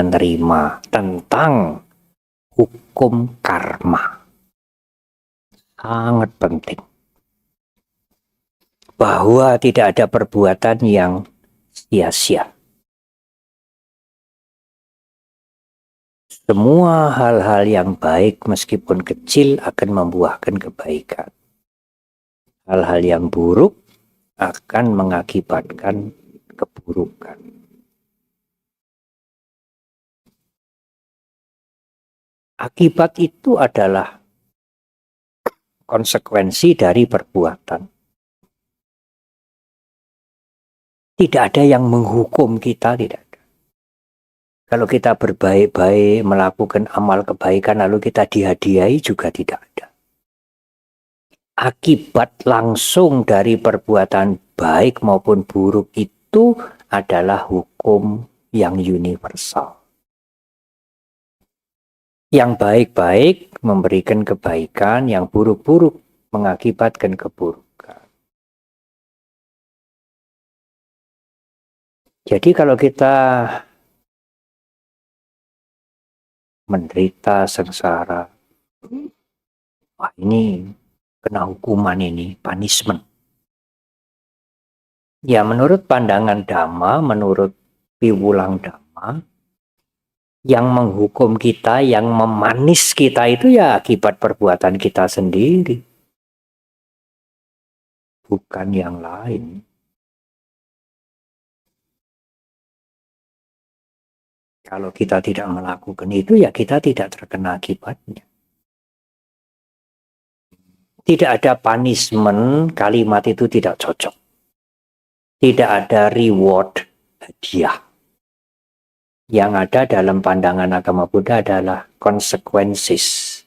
menerima tentang hukum karma. Sangat penting. Bahwa tidak ada perbuatan yang sia-sia. Semua hal-hal yang baik meskipun kecil akan membuahkan kebaikan. Hal-hal yang buruk akan mengakibatkan keburukan. Akibat itu adalah konsekuensi dari perbuatan. Tidak ada yang menghukum kita, tidak ada. Kalau kita berbaik-baik, melakukan amal kebaikan, lalu kita dihadiahi juga tidak ada. Akibat langsung dari perbuatan baik maupun buruk itu adalah hukum yang universal. Yang baik-baik memberikan kebaikan, yang buruk-buruk mengakibatkan keburukan. Jadi kalau kita menderita sengsara, wah ini kena hukuman ini, punishment. Ya menurut pandangan Dhamma, menurut Piwulang Dhamma, yang menghukum kita, yang memanis kita itu ya akibat perbuatan kita sendiri. Bukan yang lain. Kalau kita tidak melakukan itu, ya kita tidak terkena akibatnya. Tidak ada punishment, kalimat itu tidak cocok. Tidak ada reward, hadiah. Yang ada dalam pandangan agama Buddha adalah consequences.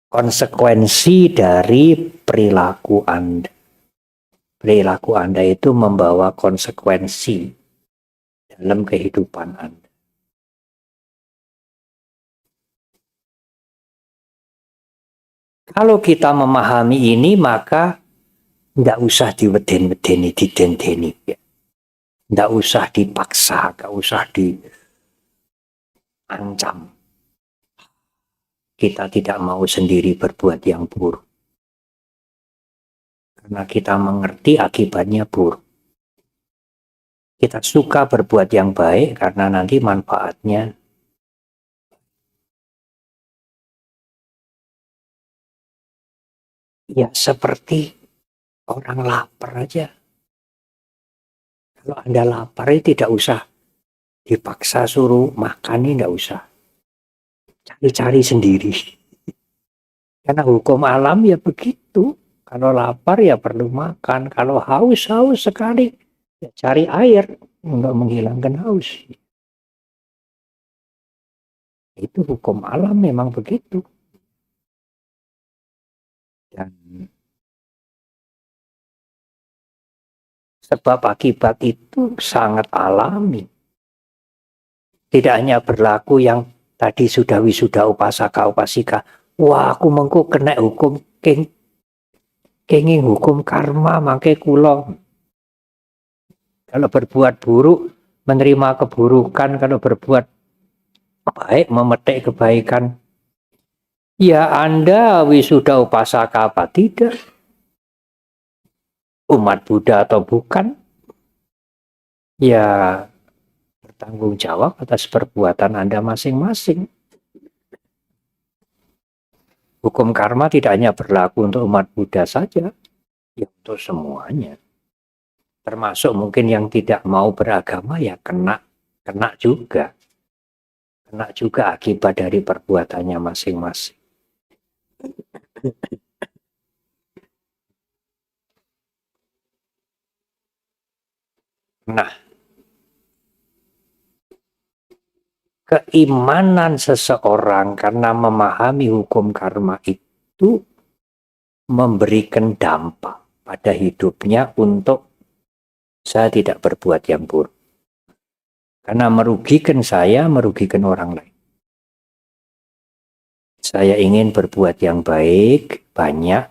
Konsekuensi dari perilaku Anda. Perilaku Anda itu membawa konsekuensi dalam kehidupan Anda. Kalau kita memahami ini, maka tidak usah diweden-wedeni, didendeni. Tidak usah dipaksa, tidak usah diancam. Kita tidak mau sendiri berbuat yang buruk. Karena kita mengerti akibatnya buruk. Kita suka berbuat yang baik karena nanti manfaatnya ya seperti orang lapar aja. Kalau Anda lapar tidak usah dipaksa suruh makan, ini tidak usah. Cari-cari sendiri. Karena hukum alam ya begitu. Kalau lapar ya perlu makan. Kalau haus sekali ya cari air untuk menghilangkan haus. Itu hukum alam memang begitu. Dan sebab akibat itu sangat alami. Tidak hanya berlaku yang tadi sudah wisuda upasaka upasika. Wah, aku mengko kena hukum kenging hukum karma mangke kula. Kalau berbuat buruk menerima keburukan, kalau berbuat baik memetik kebaikan. Ya Anda wisuda upasaka apa tidak? Umat Buddha atau bukan? Ya bertanggung jawab atas perbuatan Anda masing-masing. Hukum karma tidak hanya berlaku untuk umat Buddha saja, ya untuk semuanya. Termasuk mungkin yang tidak mau beragama ya kena juga. Kena juga akibat dari perbuatannya masing-masing. Nah, keimanan seseorang karena memahami hukum karma itu memberikan dampak pada hidupnya untuk saya tidak berbuat yang buruk. Karena merugikan saya, merugikan orang lain. Saya ingin berbuat yang baik, banyak,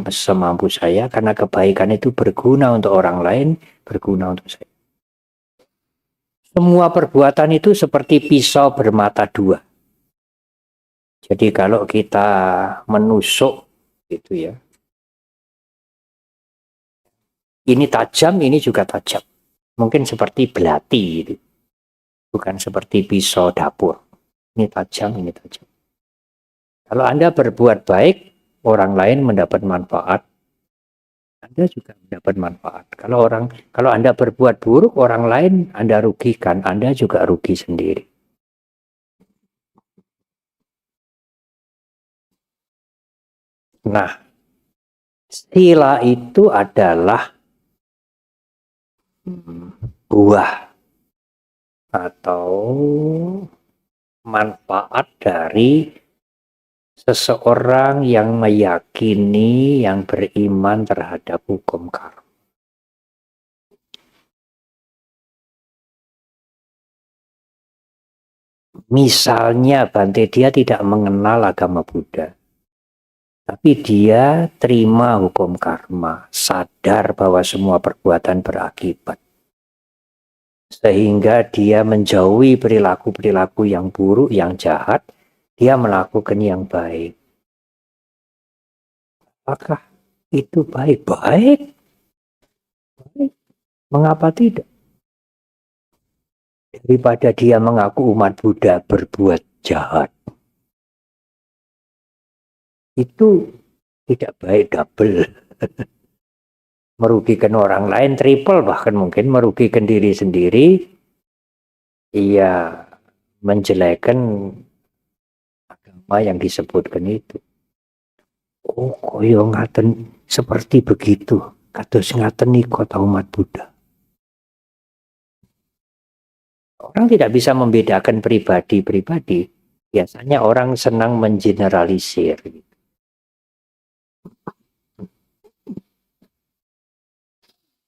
semampu saya, karena kebaikan itu berguna untuk orang lain, berguna untuk saya. Semua perbuatan itu seperti pisau bermata dua. Jadi kalau kita menusuk gitu ya, ini tajam, ini juga tajam. Mungkin seperti belati gitu. Bukan seperti pisau dapur. Ini tajam, ini tajam. Kalau Anda berbuat baik, orang lain mendapat manfaat, Anda juga mendapat manfaat. Kalau Anda berbuat buruk, orang lain Anda rugikan, Anda juga rugi sendiri. Nah, sila itu adalah buah atau manfaat dari seseorang yang meyakini, yang beriman terhadap hukum karma. Misalnya Bante, dia tidak mengenal agama Buddha, tapi dia terima hukum karma, sadar bahwa semua perbuatan berakibat. Sehingga dia menjauhi perilaku-perilaku yang buruk, yang jahat, dia melakukan yang baik. Apakah itu baik? Baik. Mengapa tidak? Daripada dia mengaku umat Buddha berbuat jahat. Itu tidak baik, double. Merugikan orang lain triple, bahkan mungkin merugikan diri sendiri. Iya, menjelekan agama yang disebutkan itu. Oh, koyo ngaten seperti begitu. Kados ngaten niko umat Buddha. Orang tidak bisa membedakan pribadi-pribadi. Biasanya orang senang mengeneralisir.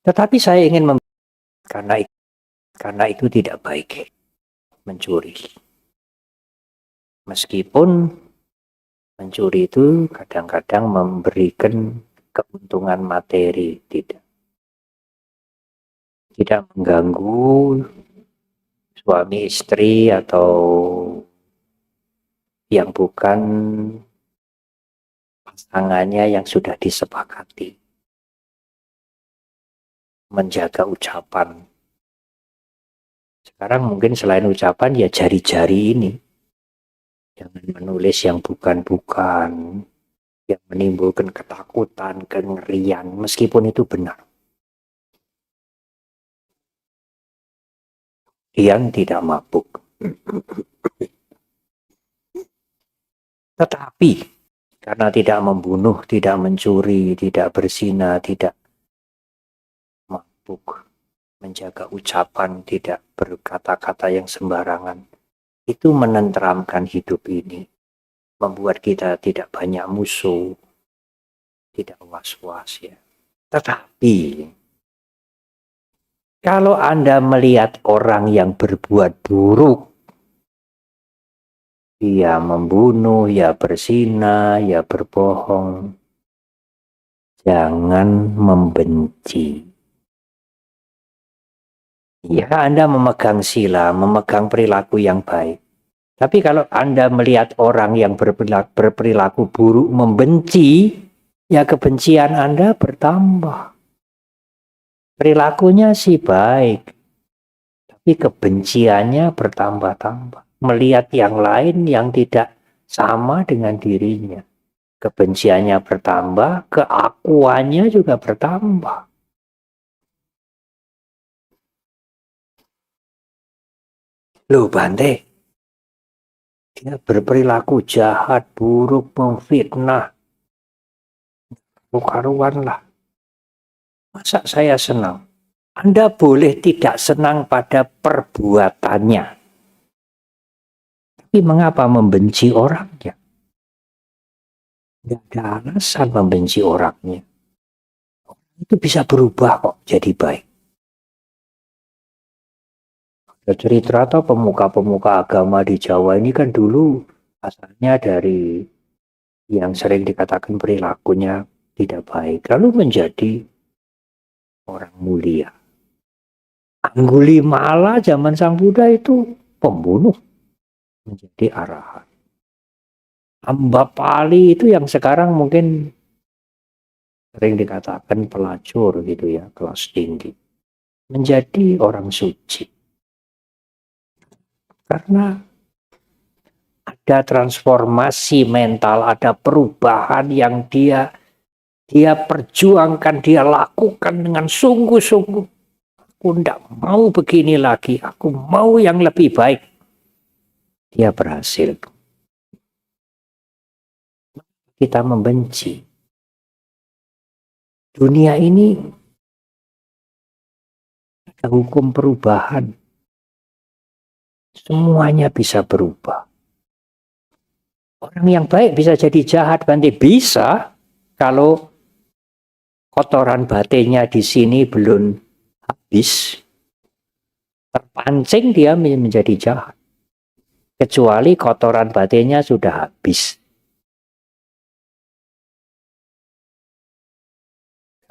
Tetapi saya ingin karena itu tidak baik mencuri. Meskipun mencuri itu kadang-kadang memberikan keuntungan materi, tidak mengganggu suami istri atau yang bukan pasangannya yang sudah disepakati. Menjaga ucapan. Sekarang mungkin selain ucapan ya jari-jari ini. Jangan menulis yang bukan-bukan, yang menimbulkan ketakutan, kengerian, meskipun itu benar. Yang tidak mabuk. Tetapi karena tidak membunuh, tidak mencuri, tidak berzina, tidak mabuk, menjaga ucapan, tidak berkata-kata yang sembarangan, itu menenteramkan hidup ini, membuat kita tidak banyak musuh, tidak was-was ya. Tetapi kalau Anda melihat orang yang berbuat buruk, ya membunuh, ya berzina, ya berbohong, jangan membenci. Ya, Anda memegang sila, memegang perilaku yang baik. Tapi kalau Anda melihat orang yang berperilaku buruk membenci, ya kebencian Anda bertambah. Perilakunya sih baik, tapi kebenciannya bertambah-tambah. Melihat yang lain yang tidak sama dengan dirinya. Kebenciannya bertambah, keakuannya juga bertambah. Loh Bante, dia berperilaku jahat, buruk, memfitnah. Karuan lah. Masa saya senang? Anda boleh tidak senang pada perbuatannya. Tapi mengapa membenci orangnya? Tidak ada alasan membenci orangnya. Itu bisa berubah kok jadi baik. Ada cerita atau pemuka-pemuka agama di Jawa ini kan dulu asalnya dari yang sering dikatakan perilakunya tidak baik, lalu menjadi orang mulia. Anggulimala zaman Sang Buddha itu pembunuh menjadi arahat. Ambapali itu yang sekarang mungkin sering dikatakan pelacur gitu ya, kelas tinggi, menjadi orang suci. Karena ada transformasi mental, ada perubahan yang dia perjuangkan, dia lakukan dengan sungguh-sungguh. Aku tidak mau begini lagi, aku mau yang lebih baik. Dia berhasil. Kita membenci. Dunia ini ada hukum perubahan. Semuanya bisa berubah. Orang yang baik bisa jadi jahat, nanti bisa kalau kotoran batinnya di sini belum habis, terpancing dia menjadi jahat. Kecuali kotoran batinnya sudah habis.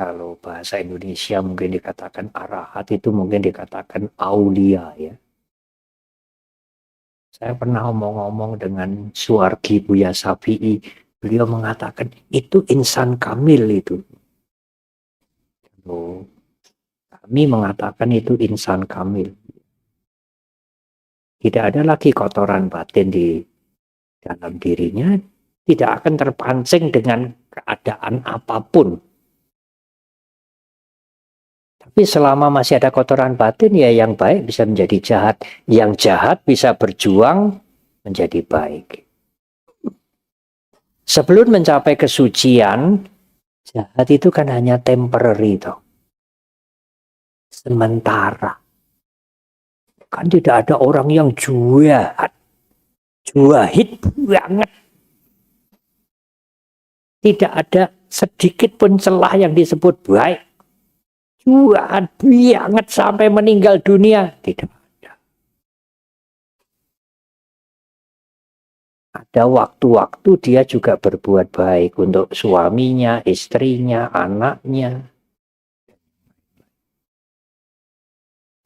Kalau bahasa Indonesia mungkin dikatakan arahat, itu mungkin dikatakan aulia ya. Saya pernah ngomong-ngomong dengan Suwargi Buya Syafi'i, beliau mengatakan itu insan kamil itu. Oh, kami mengatakan itu insan kamil. Tidak ada lagi kotoran batin di dalam dirinya, tidak akan terpancing dengan keadaan apapun. Tapi selama masih ada kotoran batin, ya yang baik bisa menjadi jahat. Yang jahat bisa berjuang menjadi baik. Sebelum mencapai kesucian, jahat itu kan hanya temporary toh. Sementara. Kan tidak ada orang yang jahat. Jahit banget. Tidak ada sedikit pun celah yang disebut baik. Jahat banget sampai meninggal dunia. Tidak ada. Ada waktu-waktu dia juga berbuat baik untuk suaminya, istrinya, anaknya.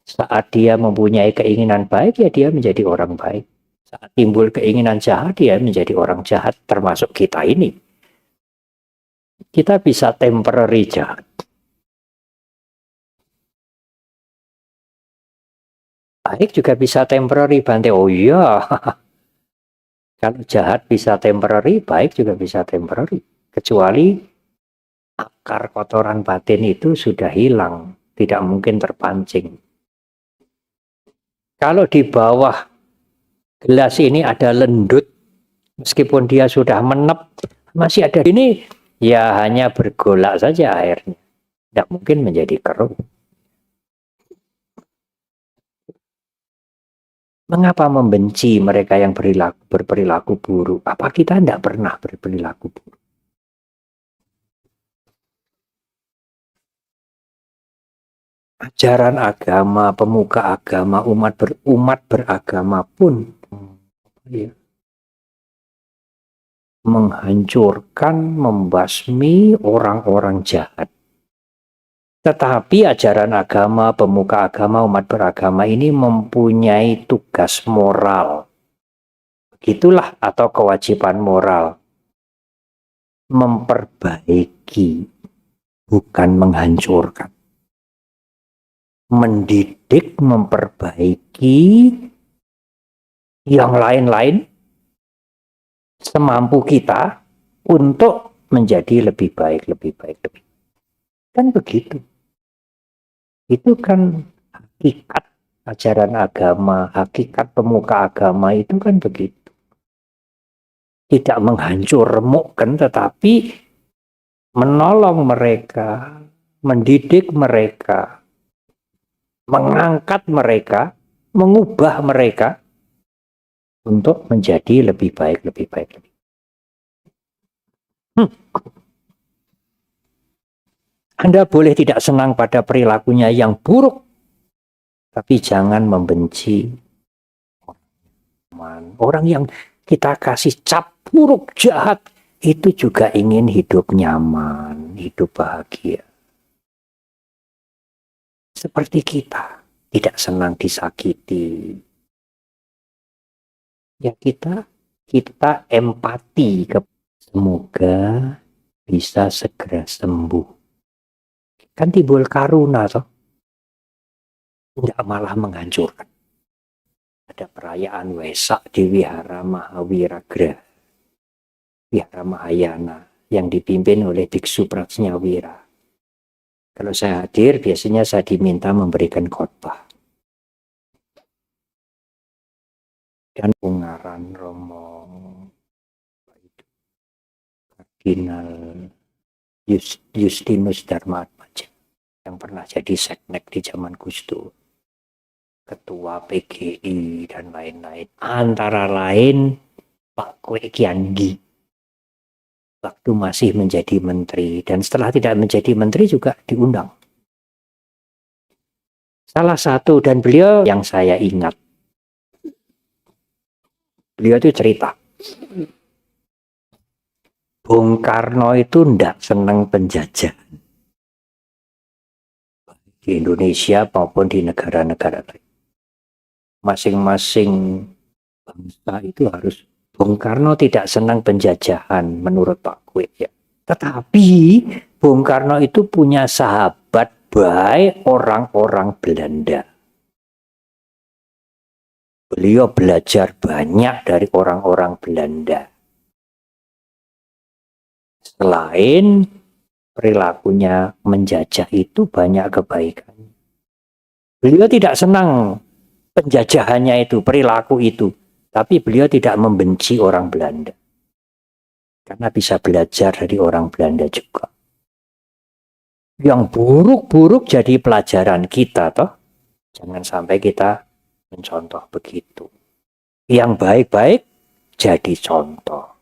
Saat dia mempunyai keinginan baik, ya dia menjadi orang baik. Saat timbul keinginan jahat, dia menjadi orang jahat, termasuk kita ini. Kita bisa temporary jahat. Baik juga bisa temporary, Bante. Oh iya. Kalau jahat bisa temporary, baik juga bisa temporary. Kecuali akar kotoran batin itu sudah hilang, tidak mungkin terpancing. Kalau di bawah gelas ini ada lendut, meskipun dia sudah menep, masih ada ini, ya hanya bergolak saja airnya. Tidak mungkin menjadi keruh. Mengapa membenci mereka yang berperilaku buruk? Apa kita tidak pernah berperilaku buruk? Ajaran agama, pemuka agama, umat beragama pun ya, menghancurkan, membasmi orang-orang jahat. Tetapi ajaran agama, pemuka agama, umat beragama ini mempunyai tugas moral. Begitulah atau kewajiban moral. Memperbaiki, bukan menghancurkan. Mendidik, memperbaiki yang lain-lain semampu kita untuk menjadi lebih baik, lebih baik, lebih baik. Kan begitu. Itu kan hakikat ajaran agama, hakikat pemuka agama itu kan begitu. Tidak menghancur remukkan, tetapi menolong mereka, mendidik mereka, mengangkat mereka, mengubah mereka untuk menjadi lebih baik, lebih baik, lebih baik. Anda boleh tidak senang pada perilakunya yang buruk, tapi jangan membenci orang yang kita kasih cap buruk, jahat, itu juga ingin hidup nyaman, hidup bahagia. Seperti kita, tidak senang disakiti. Ya kita empati ke, semoga bisa segera sembuh. Kan timbul karuna toh, tidak malah menghancurkan. Ada perayaan Wesak di Wihara Mahawiragra, Wihara Mahayana, yang dipimpin oleh Biksu Prajnawira. Kalau saya hadir, biasanya saya diminta memberikan khotbah. Dan Ungaran Romo Kardinal Justinus Dharma Atmaja, yang pernah jadi seknek di zaman Gus Dur, ketua PGI dan lain-lain. Antara lain Pak Kwek Kian Gi, waktu masih menjadi menteri, dan setelah tidak menjadi menteri juga diundang. Salah satu, dan beliau yang saya ingat, beliau itu cerita, Bung Karno itu ndak senang penjajah di Indonesia maupun di negara-negara lain. Masing-masing bangsa itu harus, Bung Karno tidak senang penjajahan menurut Pak Kwek ya. Tetapi Bung Karno itu punya sahabat baik orang-orang Belanda. Beliau belajar banyak dari orang-orang Belanda. Selain perilakunya menjajah itu banyak kebaikan. Beliau tidak senang penjajahannya itu, perilaku itu. Tapi beliau tidak membenci orang Belanda. Karena bisa belajar dari orang Belanda juga. Yang buruk-buruk jadi pelajaran kita toh. Jangan sampai kita mencontoh begitu. Yang baik-baik jadi contoh.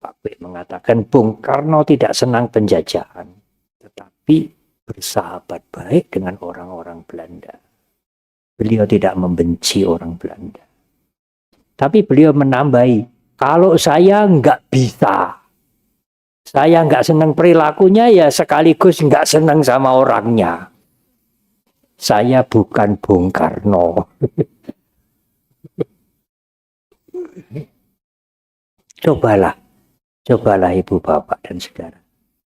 Pak Kwek mengatakan Bung Karno tidak senang penjajahan, tetapi bersahabat baik dengan orang-orang Belanda. Beliau tidak membenci orang Belanda. Tapi beliau menambahi, kalau saya nggak bisa, saya nggak senang perilakunya, ya sekaligus nggak senang sama orangnya. Saya bukan Bung Karno. Cobalah Ibu Bapak dan Saudara,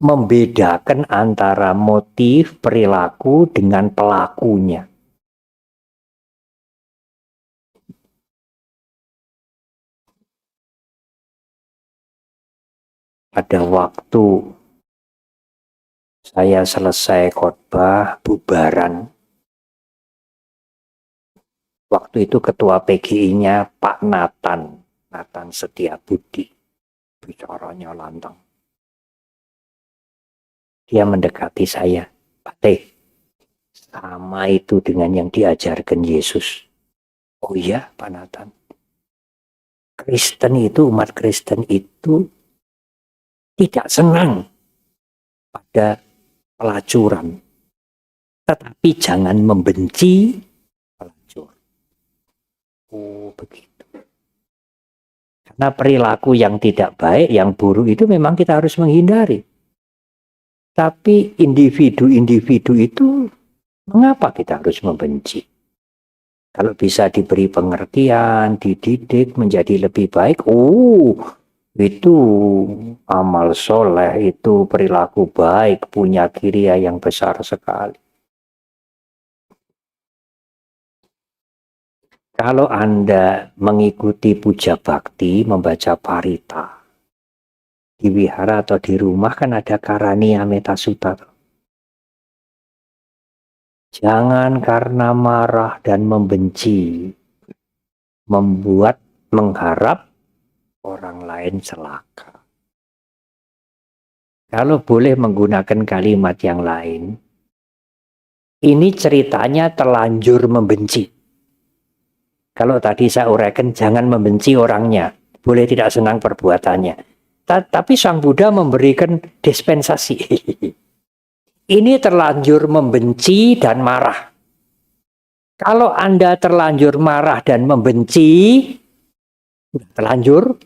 membedakan antara motif perilaku dengan pelakunya. Pada waktu saya selesai khotbah bubaran, waktu itu ketua PGI-nya Pak Nathan Setiabudi, bicaranya lantang. Dia mendekati saya, Pak Teh, sama itu dengan yang diajarkan Yesus. Oh iya Pak Nathan, Kristen itu, umat Kristen itu tidak senang pada pelacuran, tetapi jangan membenci pelacur. Oh begitu. Karena perilaku yang tidak baik, yang buruk itu memang kita harus menghindari. Tapi individu-individu itu, mengapa kita harus membenci? Kalau bisa diberi pengertian, dididik menjadi lebih baik, itu amal soleh, itu perilaku baik, punya kiriya yang besar sekali. Kalau Anda mengikuti puja bakti, membaca parita, di wihara atau di rumah kan ada Karania Metasutta. Jangan karena marah dan membenci, mengharap orang lain celaka. Kalau boleh menggunakan kalimat yang lain, ini ceritanya terlanjur membenci. Kalau tadi saya uraikan jangan membenci orangnya, boleh tidak senang perbuatannya. Tapi Sang Buddha memberikan dispensasi. Ini terlanjur membenci dan marah. Kalau Anda terlanjur marah dan membenci, terlanjur,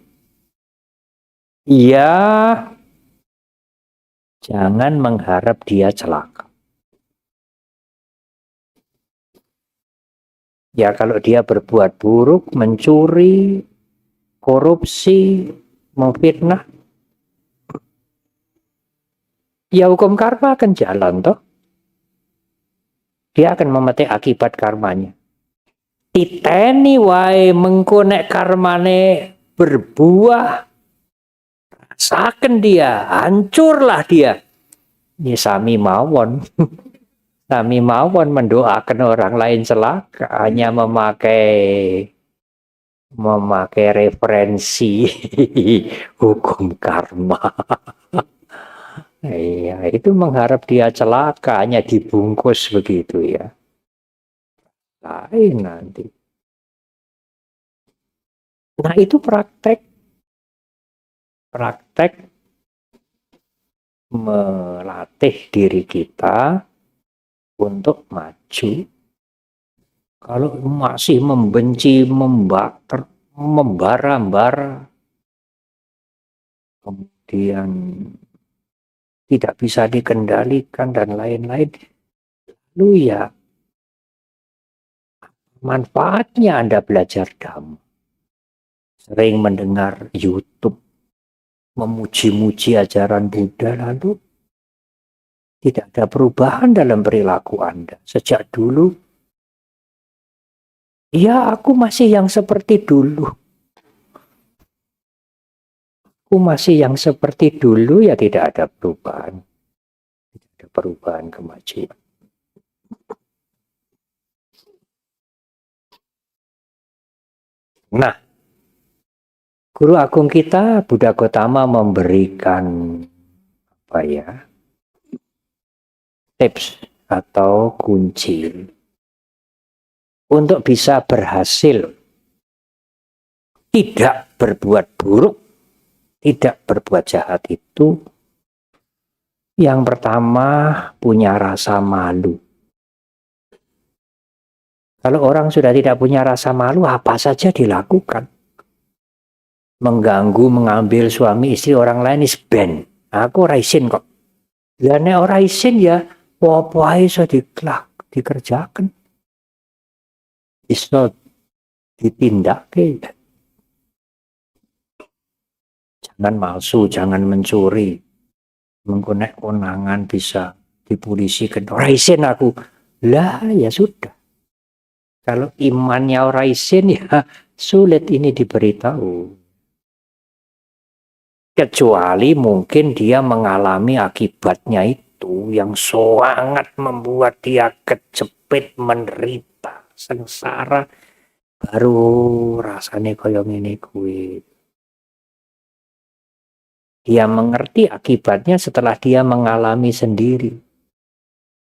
ya jangan mengharap dia celaka. Ya kalau dia berbuat buruk, mencuri, korupsi, memfitnah, ya hukum karma akan jalan toh. Dia akan memetik akibat karmanya. Titeni wae mengko nek karmane berbuah, rasakan dia, hancurlah dia. Ya sami mawon. Sami mawon mendoakan orang lain celaka hanya memakai referensi hukum karma. Iya, itu mengharap dia celaka hanya dibungkus begitu ya. Lain nanti. Nah, itu praktek melatih diri kita untuk maju. Kalau masih membenci, membakar, membara-bara, kemudian tidak bisa dikendalikan dan lain-lain, lalu ya manfaatnya Anda belajar Dhamma. Sering mendengar YouTube, memuji-muji ajaran Buddha, lalu tidak ada perubahan dalam perilaku Anda. Sejak dulu, ya aku masih yang seperti dulu. Aku masih yang seperti dulu, ya tidak ada perubahan. Tidak ada perubahan kemajuan. Nah, Guru Agung kita, Buddha Gautama memberikan apa ya, tips atau kunci untuk bisa berhasil tidak berbuat buruk, tidak berbuat jahat itu yang pertama punya rasa malu. Kalau orang sudah tidak punya rasa malu, apa saja dilakukan. Mengganggu, mengambil suami istri orang lain is ben. Aku raisin kok. Ya nek ora isin ya apa ae iso dikerjakan. Iso ditindake. Jangan malsu, jangan mencuri. Mengkonek konangan bisa dipolisikan. Ora isin aku. Lah ya sudah. Kalau imannya ora isin ya sulit ini diberitahu. Kecuali mungkin dia mengalami akibatnya itu yang sangat membuat dia kejepit, menderita, sengsara, baru rasanya kaya ngene kuwi. Dia mengerti akibatnya setelah dia mengalami sendiri.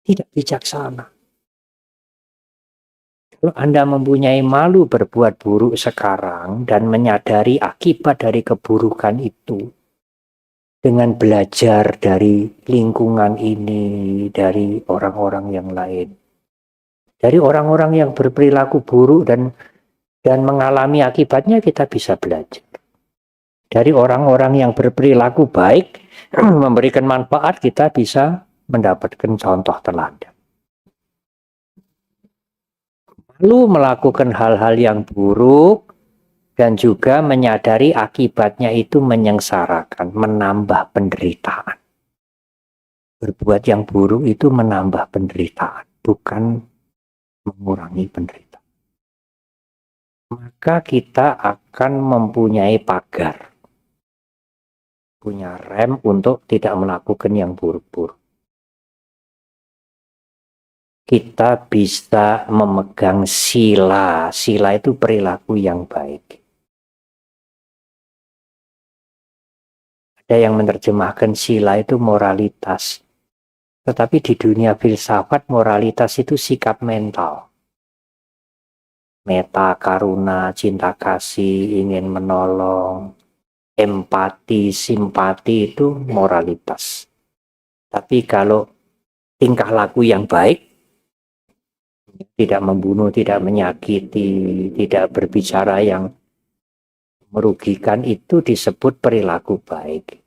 Tidak bijaksana. Kalau Anda mempunyai malu berbuat buruk sekarang dan menyadari akibat dari keburukan itu, dengan belajar dari lingkungan ini, dari orang-orang yang lain, dari orang-orang yang berperilaku buruk dan mengalami akibatnya, kita bisa belajar. Dari orang-orang yang berperilaku baik, memberikan manfaat, kita bisa mendapatkan contoh teladan. Lalu melakukan hal-hal yang buruk dan juga menyadari akibatnya itu menyengsarakan, menambah penderitaan. Berbuat yang buruk itu menambah penderitaan, bukan mengurangi penderitaan. Maka kita akan mempunyai pagar, punya rem untuk tidak melakukan yang buruk-buruk. Kita bisa memegang sila. Sila itu perilaku yang baik. Ada yang menerjemahkan sila itu moralitas. Tetapi di dunia filsafat moralitas itu sikap mental. Meta, karuna, cinta kasih, ingin menolong, empati, simpati itu moralitas. Tapi kalau tingkah laku yang baik, tidak membunuh, tidak menyakiti, tidak berbicara yang merugikan, itu disebut perilaku baik.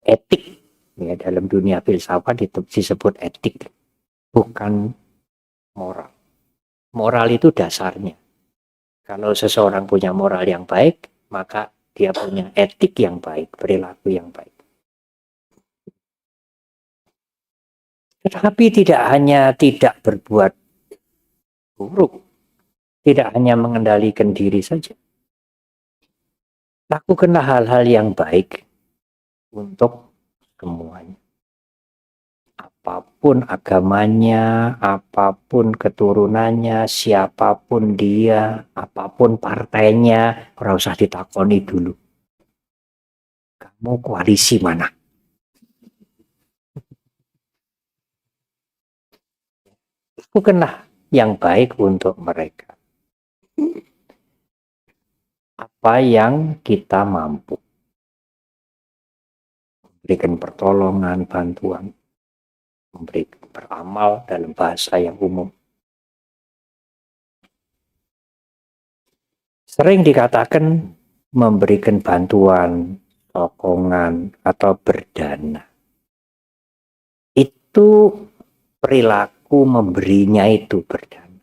Etik, ya, dalam dunia filsafat itu disebut etik, bukan moral. Moral itu dasarnya. Kalau seseorang punya moral yang baik, maka dia punya etik yang baik, perilaku yang baik. Tetapi tidak hanya tidak berbuat buruk, tidak hanya mengendalikan diri saja. Lakukanlah hal-hal yang baik untuk semuanya. Apapun agamanya, apapun keturunannya, siapapun dia, apapun partainya, ora usah ditakoni dulu. Kamu koalisi mana? Lakukanlah yang baik untuk mereka. Apa yang kita mampu. Memberikan pertolongan, bantuan. Memberikan beramal dalam bahasa yang umum. Sering dikatakan memberikan bantuan, sokongan, atau berdana. Itu perilaku memberinya itu berdana.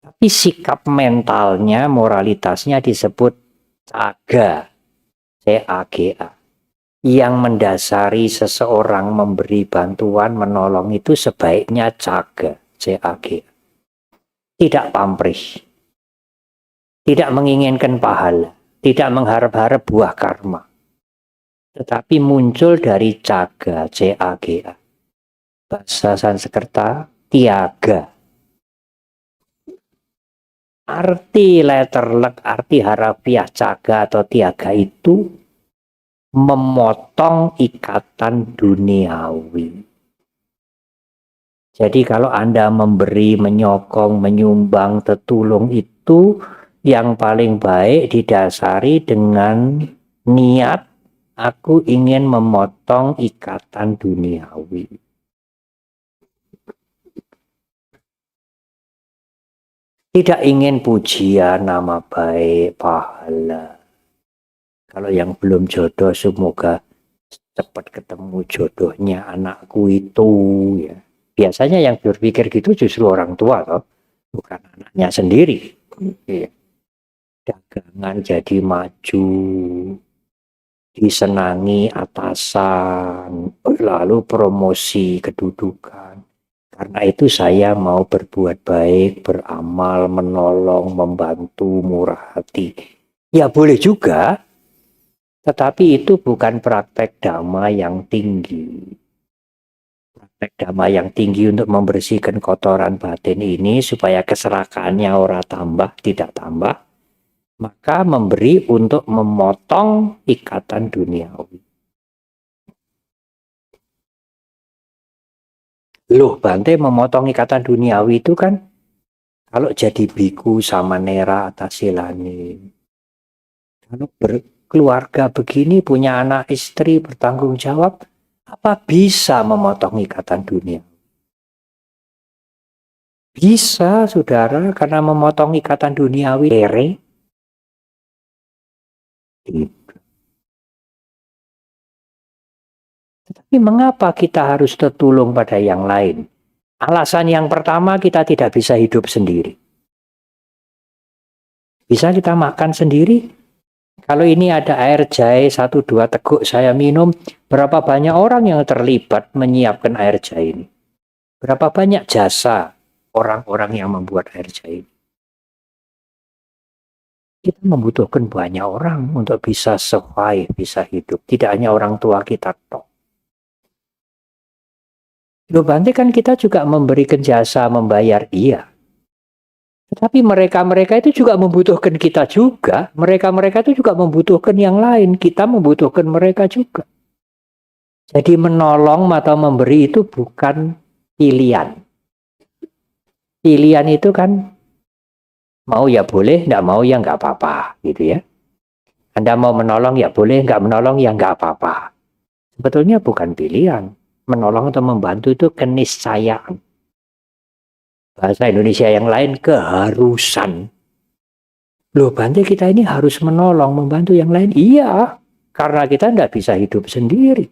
Tapi sikap mentalnya, moralitasnya disebut caga, C-A-G-A. Yang mendasari seseorang memberi bantuan, menolong itu sebaiknya caga, C-A-G-A. Tidak pamrih, tidak menginginkan pahala, tidak mengharap-harap buah karma. Tetapi muncul dari caga, C-A-G-A. Bahasa Sanskerta, tiaga. Arti letterlek, arti harafiah caga atau tiaga itu memotong ikatan duniawi. Jadi kalau Anda memberi, menyokong, menyumbang, tertulung itu yang paling baik didasari dengan niat aku ingin memotong ikatan duniawi. Tidak ingin pujian, nama baik, pahala. Kalau yang belum jodoh, semoga cepat ketemu jodohnya anakku itu. Ya. Biasanya yang berpikir gitu justru orang tua, toh, bukan anaknya sendiri. Ya. Dagangan jadi maju, disenangi atasan, lalu promosi kedudukan. Karena itu saya mau berbuat baik, beramal, menolong, membantu, murah hati. Ya boleh juga. Tetapi itu bukan praktek dhamma yang tinggi. Praktek dhamma yang tinggi untuk membersihkan kotoran batin ini supaya keserakahannya ora tambah, tidak tambah. Maka memberi untuk memotong ikatan duniawi. Loh, Bante memotong ikatan duniawi itu kan kalau jadi biku sama nera atas silani. Kalau keluarga begini, punya anak istri, bertanggung jawab, apa bisa memotong ikatan dunia? Bisa, saudara, karena memotong ikatan duniawi kere. Tetapi mengapa kita harus tertulung pada yang lain? Alasan yang pertama, kita tidak bisa hidup sendiri. Bisa kita makan sendiri? Kalau ini ada air jahe 1-2 teguk saya minum, berapa banyak orang yang terlibat menyiapkan air jahe ini? Berapa banyak jasa orang-orang yang membuat air jahe ini? Kita membutuhkan banyak orang untuk bisa survive, bisa hidup. Tidak hanya orang tua kita tok. Loh, Bante kan kita juga memberikan jasa, membayar, iya. Tetapi mereka-mereka itu juga membutuhkan kita juga. Mereka-mereka itu juga membutuhkan yang lain. Kita membutuhkan mereka juga. Jadi menolong atau memberi itu bukan pilihan. Pilihan itu kan mau ya boleh, enggak mau ya enggak apa-apa, gitu ya. Anda mau menolong ya boleh, enggak menolong ya enggak apa-apa. Sebetulnya bukan pilihan. Menolong atau membantu itu keniscayaan. Bahasa Indonesia yang lain keharusan. Loh, Bante kita ini harus menolong, membantu yang lain. Iya, karena kita tidak bisa hidup sendiri.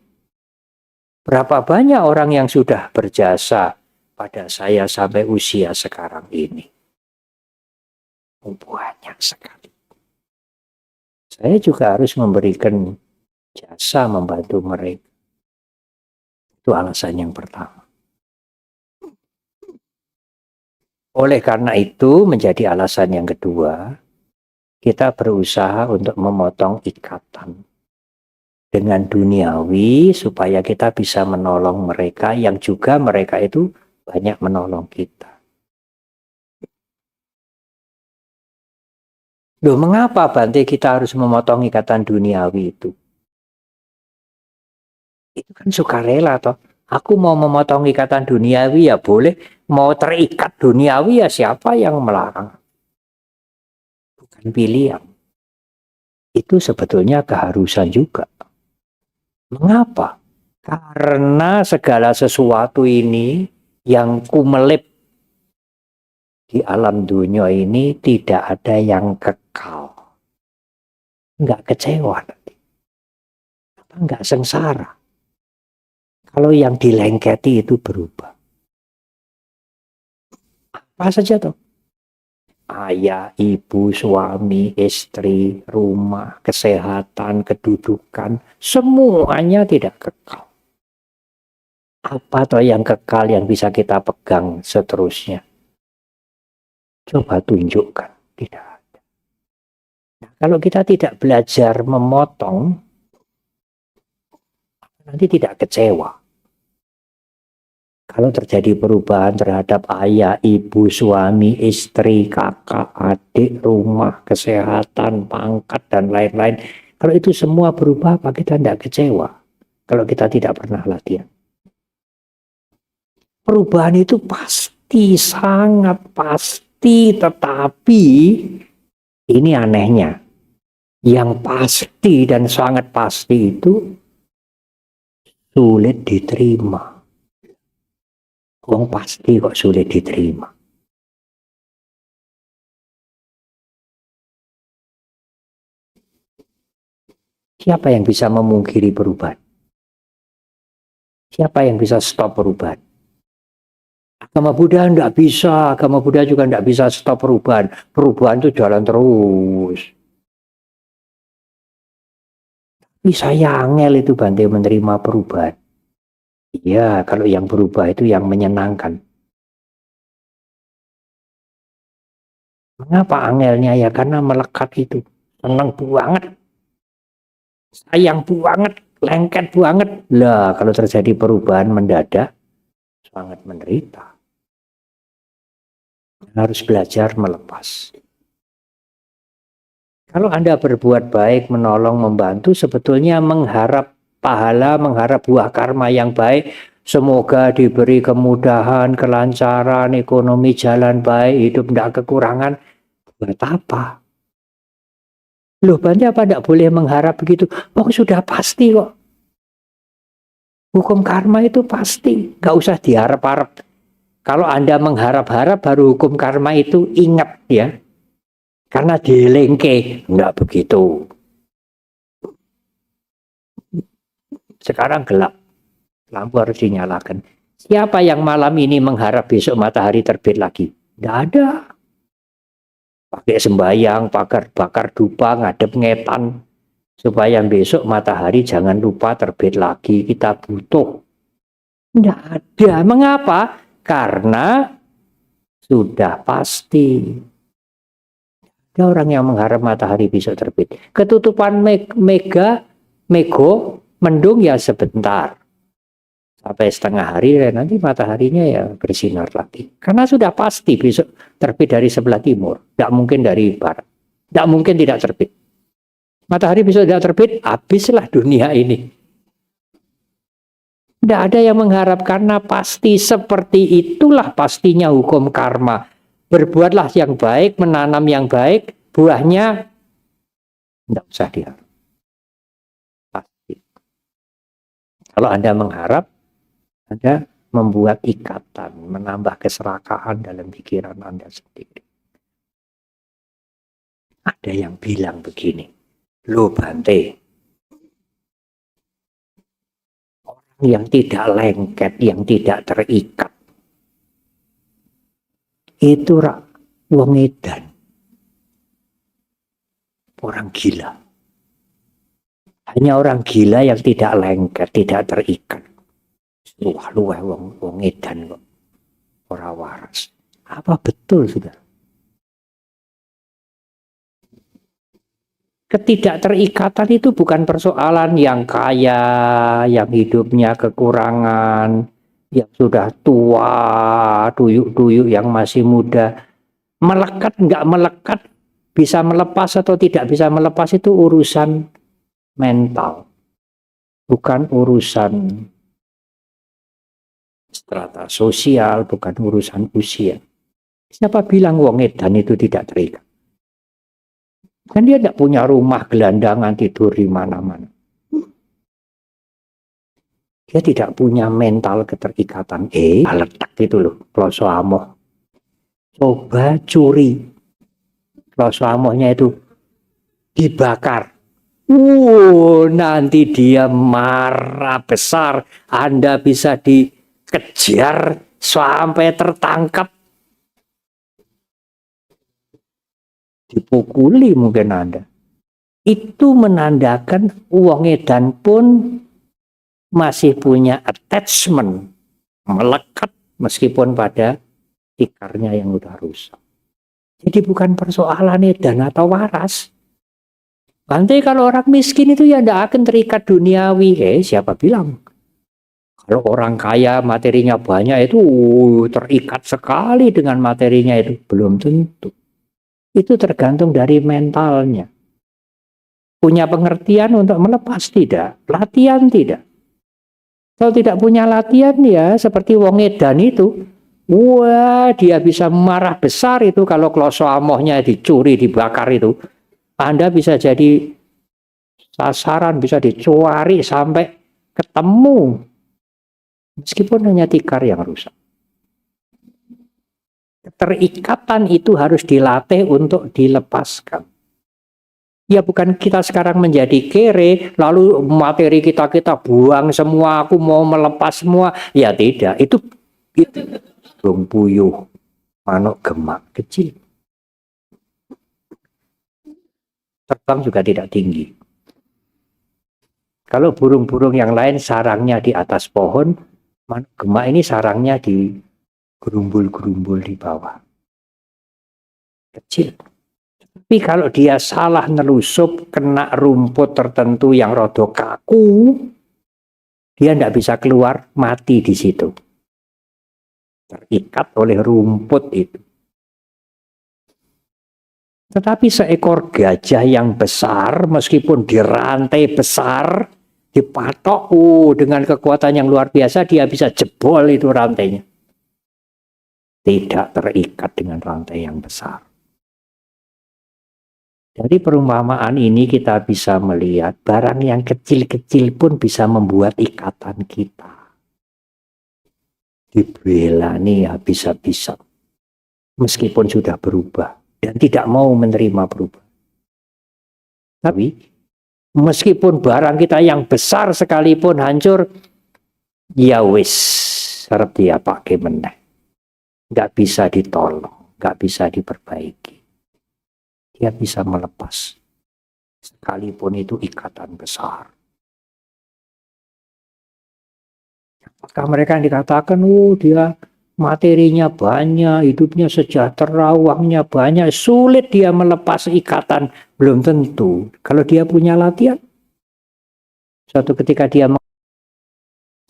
Berapa banyak orang yang sudah berjasa pada saya sampai usia sekarang ini. Banyak sekali. Saya juga harus memberikan jasa membantu mereka. Itu alasan yang pertama. Oleh karena itu menjadi alasan yang kedua, kita berusaha untuk memotong ikatan dengan duniawi supaya kita bisa menolong mereka yang juga mereka itu banyak menolong kita. Loh, mengapa Bante kita harus memotong ikatan duniawi itu? Itu kan sukarela toh. Aku mau memotong ikatan duniawi ya boleh, mau terikat duniawi ya siapa yang melarang? Bukan pilihan. Itu sebetulnya keharusan juga. Mengapa? Karena segala sesuatu ini yang kumelip di alam dunia ini tidak ada yang kekal. Enggak kecewa nanti. Apa enggak sengsara? Kalau yang dilengketi itu berubah. Apa saja tuh? Ayah, ibu, suami, istri, rumah, kesehatan, kedudukan, semuanya tidak kekal. Apa toh yang kekal yang bisa kita pegang seterusnya? Coba tunjukkan, tidak ada. Nah, kalau kita tidak belajar memotong, nanti tidak kecewa. Kalau terjadi perubahan terhadap ayah, ibu, suami, istri, kakak, adik, rumah, kesehatan, pangkat, dan lain-lain. Kalau itu semua berubah, apa kita tidak kecewa? Kalau kita tidak pernah latihan. Perubahan itu pasti, sangat pasti. Tetapi ini anehnya, yang pasti dan sangat pasti itu sulit diterima. Wong pasti kok sulit diterima. Siapa yang bisa memungkiri perubahan? Siapa yang bisa stop perubahan? Agama Buddha enggak bisa, agama Buddha juga enggak bisa stop perubahan. Perubahan itu jalan terus. Tapi saya angel itu Bante menerima perubahan. Iya, kalau yang berubah itu yang menyenangkan. Mengapa angelnya ya? Karena melekat itu. Senang banget. Sayang banget. Lengket banget. Lah, kalau terjadi perubahan mendadak, sangat menderita. Harus belajar melepas. Kalau Anda berbuat baik, menolong, membantu, sebetulnya mengharap pahala, mengharap buah karma yang baik. Semoga diberi kemudahan, kelancaran, ekonomi jalan baik, hidup tidak kekurangan. Buat apa? Loh, Bante apa tidak boleh mengharap begitu? Oh, sudah pasti kok. Hukum karma itu pasti, nggak usah diharap-harap. Kalau Anda mengharap-harap baru hukum karma itu ingat ya. Karena dilengke, enggak begitu. Sekarang gelap, lampu harus dinyalakan. Siapa yang malam ini mengharap besok matahari terbit lagi? Enggak ada. Pakai sembayang, bakar dupa, ngadep ngetan. Supaya besok matahari jangan lupa terbit lagi, kita butuh. Enggak ada. Mengapa? Karena sudah pasti. Ada orang yang mengharap matahari bisa terbit. Ketutupan mego, mendung ya sebentar. Sampai setengah hari nanti mataharinya ya bersinar lagi. Karena sudah pasti besok terbit dari sebelah timur. Tidak mungkin dari barat. Tidak mungkin tidak terbit. Matahari besok tidak terbit, habislah dunia ini. Tidak ada yang mengharap karena pasti seperti itulah pastinya hukum karma. Berbuatlah yang baik, menanam yang baik, buahnya tidak usah diharap. Pasti. Kalau Anda mengharap, Anda membuat ikatan, menambah keserakahan dalam pikiran Anda sendiri. Ada yang bilang begini, loh Bante, orang yang tidak lengket, yang tidak terikat, itu wong edan, orang gila. Hanya orang gila yang tidak lengket, tidak terikat. Luah wong edan kok, ora waras. Apa betul sudah? Ketidakterikatan itu bukan persoalan yang kaya, yang hidupnya kekurangan, yang sudah tua, tuyuk-tuyuk yang masih muda. Melekat nggak melekat, bisa melepas atau tidak bisa melepas itu urusan mental, bukan urusan strata sosial, bukan urusan usia. Siapa bilang wong edan itu tidak terikat? Kan dia tidak punya rumah gelandangan tidur di mana-mana. Dia tidak punya mental keterikatan. Letak itu loh, kloso amoh. Coba curi. Kloso amohnya itu dibakar. Nanti dia marah besar. Anda bisa dikejar sampai tertangkap. Dipukuli mungkin Anda. Itu menandakan wong edan pun masih punya attachment, melekat meskipun pada tikarnya yang udah rusak. Jadi bukan persoalan edan atau waras. Nanti kalau orang miskin itu ya tidak akan terikat duniawi. Siapa bilang? Kalau orang kaya materinya banyak itu terikat sekali dengan materinya itu. Belum tentu. Itu tergantung dari mentalnya. Punya pengertian untuk melepas tidak? Latihan tidak? Kalau tidak punya latihan ya seperti wong edan itu. Wah, dia bisa marah besar itu kalau kloso amohnya dicuri, dibakar itu. Anda bisa jadi sasaran, bisa dicuri sampai ketemu. Meskipun hanya tikar yang rusak. Keterikatan itu harus dilatih untuk dilepaskan. Ya bukan kita sekarang menjadi kere, lalu materi kita buang semua, aku mau melepas semua. Ya tidak, itu burung puyuh, manuk gemak kecil. Terbang juga tidak tinggi. Kalau burung-burung yang lain sarangnya di atas pohon, manuk gemak ini sarangnya di gerumbul-gerumbul di bawah. Kecil. Tapi kalau dia salah nelusup, kena rumput tertentu yang rada kaku, dia tidak bisa keluar, mati di situ. Terikat oleh rumput itu. Tetapi seekor gajah yang besar, meskipun dirantai besar, dipatok dengan kekuatan yang luar biasa, dia bisa jebol itu rantainya. Tidak terikat dengan rantai yang besar. Dari perumpamaan ini kita bisa melihat barang yang kecil-kecil pun bisa membuat ikatan kita. Dibela nih habis-habisan. Meskipun sudah berubah dan tidak mau menerima perubahan. Tapi meskipun barang kita yang besar sekalipun hancur, ya wis, harap dia pakai meneh. Nggak bisa ditolong, nggak bisa diperbaiki. Dia bisa melepas. Sekalipun itu ikatan besar. Apakah mereka yang dikatakan, dia materinya banyak, hidupnya sejahtera, uangnya banyak, sulit dia melepas ikatan? Belum tentu. Kalau dia punya latihan. Suatu ketika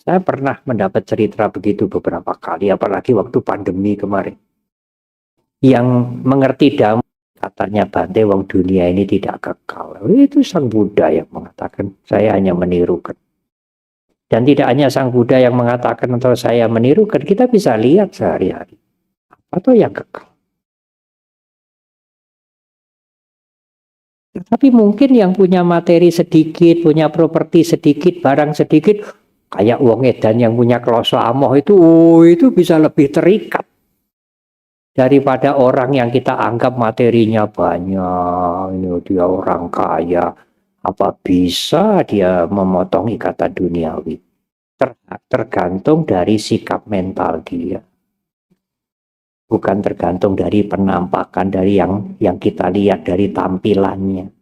saya pernah mendapat cerita begitu beberapa kali, apalagi waktu pandemi kemarin. Yang mengerti damai, katanya Bante, wong dunia ini tidak kekal. Itu Sang Buddha yang mengatakan, saya hanya menirukan. Dan tidak hanya Sang Buddha yang mengatakan atau saya menirukan, kita bisa lihat sehari-hari. Atau yang kekal. Tapi mungkin yang punya materi sedikit, punya properti sedikit, barang sedikit, kayak wong edan yang punya kloso amoh itu bisa lebih terikat daripada orang yang kita anggap materinya banyak. Ini dia orang kaya, apa bisa dia memotong ikatan duniawi? Tergantung dari sikap mental dia. bukan tergantung dari penampakan, dari yang kita lihat dari tampilannya.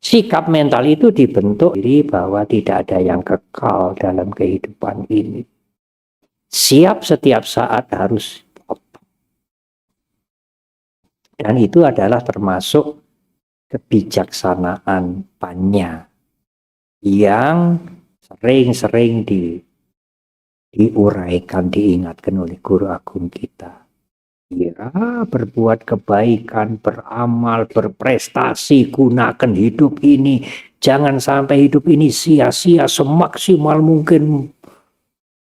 Sikap mental itu dibentuk diri bahwa tidak ada yang kekal dalam kehidupan ini. Siap setiap saat harus potong. Dan itu adalah termasuk kebijaksanaan Panya yang sering-sering diuraikan, diingatkan oleh guru agung kita. Ya, berbuat kebaikan, beramal, berprestasi, gunakan hidup ini. Jangan sampai hidup ini sia-sia, semaksimal mungkin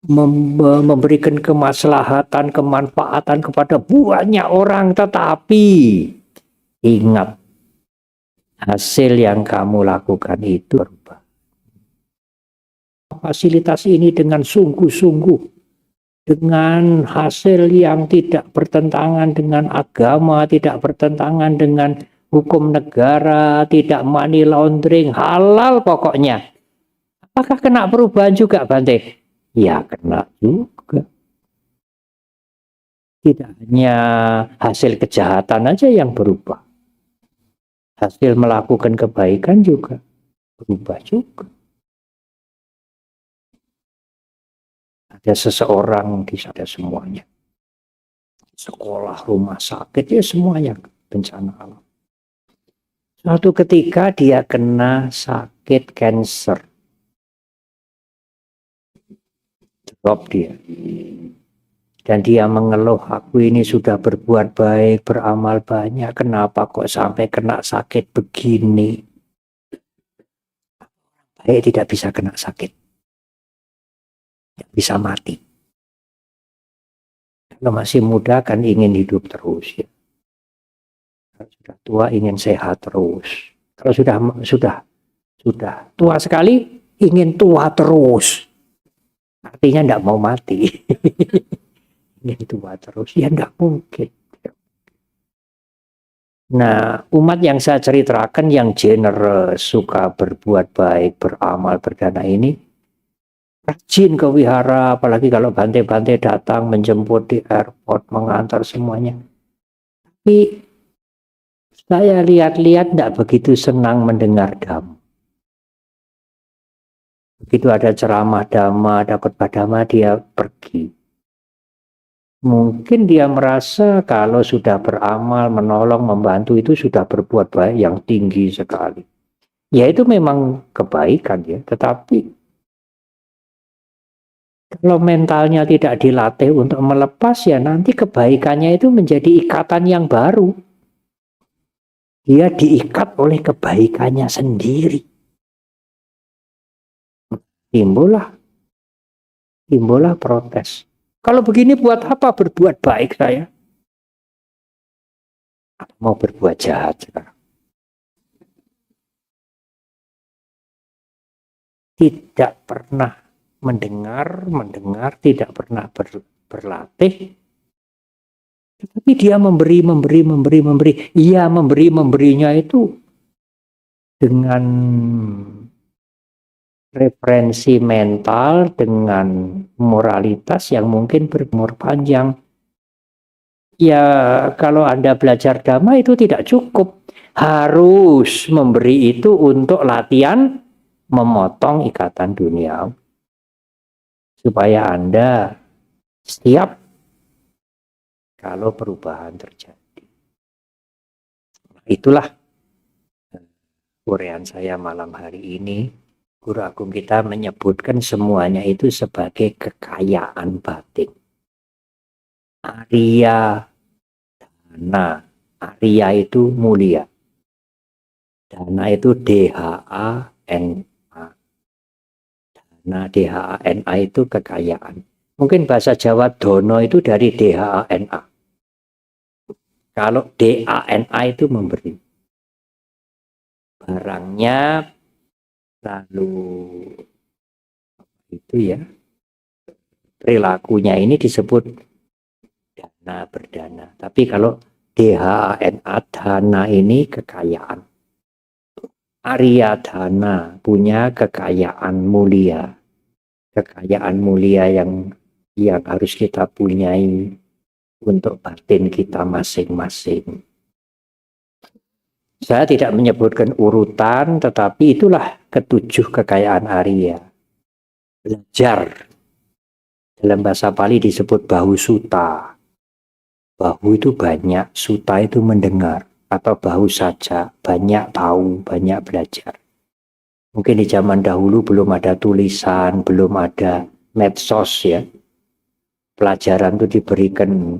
memberikan kemaslahatan, kemanfaatan kepada banyak orang. Tetapi ingat, hasil yang kamu lakukan itu berubah. Fasilitas ini dengan sungguh-sungguh, dengan hasil yang tidak bertentangan dengan agama, tidak bertentangan dengan hukum negara, tidak money laundering, halal pokoknya. Apakah kena perubahan juga, Bante? Ya, kena juga. Tidak hanya hasil kejahatan aja yang berubah. Hasil melakukan kebaikan juga berubah juga. Ada seseorang di sana, semuanya. Sekolah, rumah sakit, ya semuanya bencana alam. Suatu ketika dia kena sakit kanker. Drop dia. Dan dia mengeluh, aku ini sudah berbuat baik, beramal banyak, kenapa kok sampai kena sakit begini? Baik tidak bisa kena sakit. Tidak bisa mati. Kalau masih muda kan ingin hidup terus ya. Kalau sudah tua ingin sehat terus. Kalau sudah tua sekali ingin tua terus. Artinya tidak mau mati. Ingin tua terus, ya tidak mungkin. Nah, umat yang saya ceritakan yang generous, suka berbuat baik, beramal, berdana ini, rajin ke wihara, apalagi kalau Bante-Bante datang menjemput di airport, mengantar semuanya. Tapi saya lihat-lihat tidak begitu senang mendengar dhamma. Begitu ada ceramah dhamma, ada khotbah dhamma, dia pergi. Mungkin dia merasa kalau sudah beramal, menolong, membantu itu sudah berbuat baik yang tinggi sekali. Ya itu memang kebaikan ya, tetapi kalau mentalnya tidak dilatih untuk melepas ya nanti kebaikannya itu menjadi ikatan yang baru. Dia diikat oleh kebaikannya sendiri. Timbullah protes. Kalau begini buat apa berbuat baik saya? Mau berbuat jahat sekarang. Tidak pernah mendengar, tidak pernah berlatih. Tetapi dia memberi. Iya, memberinya itu dengan referensi mental, dengan moralitas yang mungkin berumur panjang. Ya, kalau Anda belajar dhamma itu tidak cukup. Harus memberi itu untuk latihan memotong ikatan dunia. Supaya Anda siap kalau perubahan terjadi. Itulah uraian saya malam hari ini. Guru Agung kita menyebutkan semuanya itu sebagai kekayaan batin. Arya dana. Arya itu mulia. Dana itu DHANA. Dana DHANA itu kekayaan. Mungkin bahasa Jawa dono itu dari DHANA. Kalau DANA itu memberi. Barangnya lalu itu ya. Perilakunya ini disebut dana berdana. Tapi kalau DHANA dana ini kekayaan. Arya dana punya kekayaan mulia. Kekayaan mulia yang harus kita punyai untuk batin kita masing-masing. Saya tidak menyebutkan urutan, tetapi itulah ketujuh kekayaan Arya. Belajar. Dalam bahasa Pali disebut bahu suta. Bahu itu banyak, suta itu mendengar. Atau bahu saja, banyak tahu, banyak belajar. Mungkin di zaman dahulu belum ada tulisan, belum ada medsos ya. Pelajaran itu diberikan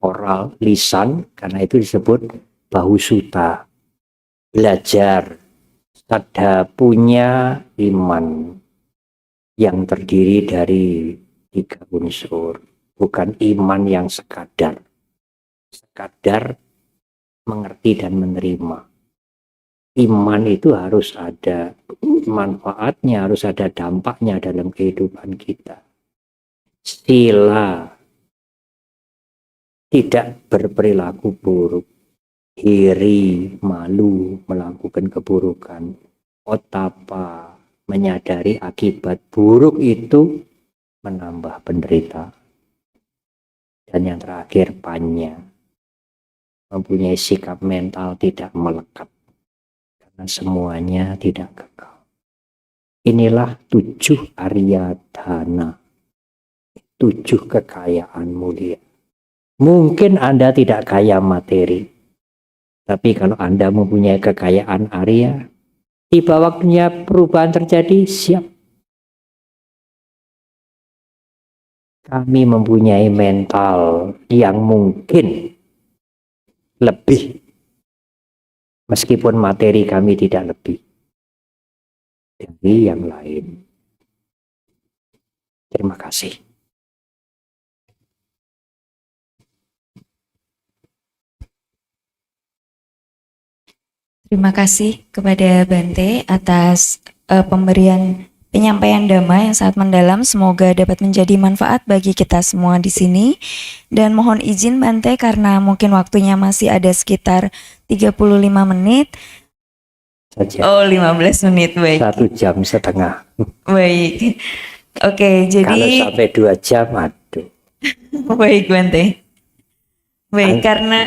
oral, lisan, karena itu disebut bahu suta. Belajar, ada punya iman yang terdiri dari 3 unsur. Bukan iman yang sekadar mengerti dan menerima. Iman itu harus ada manfaatnya, harus ada dampaknya dalam kehidupan kita. Sila, tidak berperilaku buruk. Iri, malu, melakukan keburukan. Otapa, menyadari akibat buruk itu menambah penderitaan. Dan yang terakhir, panya, mempunyai sikap mental tidak melekat. Karena semuanya tidak kekal. Inilah 7 Arya Dhana. 7 kekayaan mulia. Mungkin Anda tidak kaya materi. Tapi kalau Anda mempunyai kekayaan Arya, tiba waktunya perubahan terjadi, siap. Kami mempunyai mental yang mungkin lebih. Meskipun materi kami tidak lebih dari yang lain. Terima kasih. Terima kasih kepada Bante atas penyampaian Dhamma yang sangat mendalam. Semoga dapat menjadi manfaat bagi kita semua di sini. Dan mohon izin Bante karena mungkin waktunya masih ada sekitar 35 menit. Saja. Oh, 15 menit, baik. 1 jam setengah. Baik. Oke, jadi kalau sampai 2 jam, aduh. Baik Bante. Baik, karena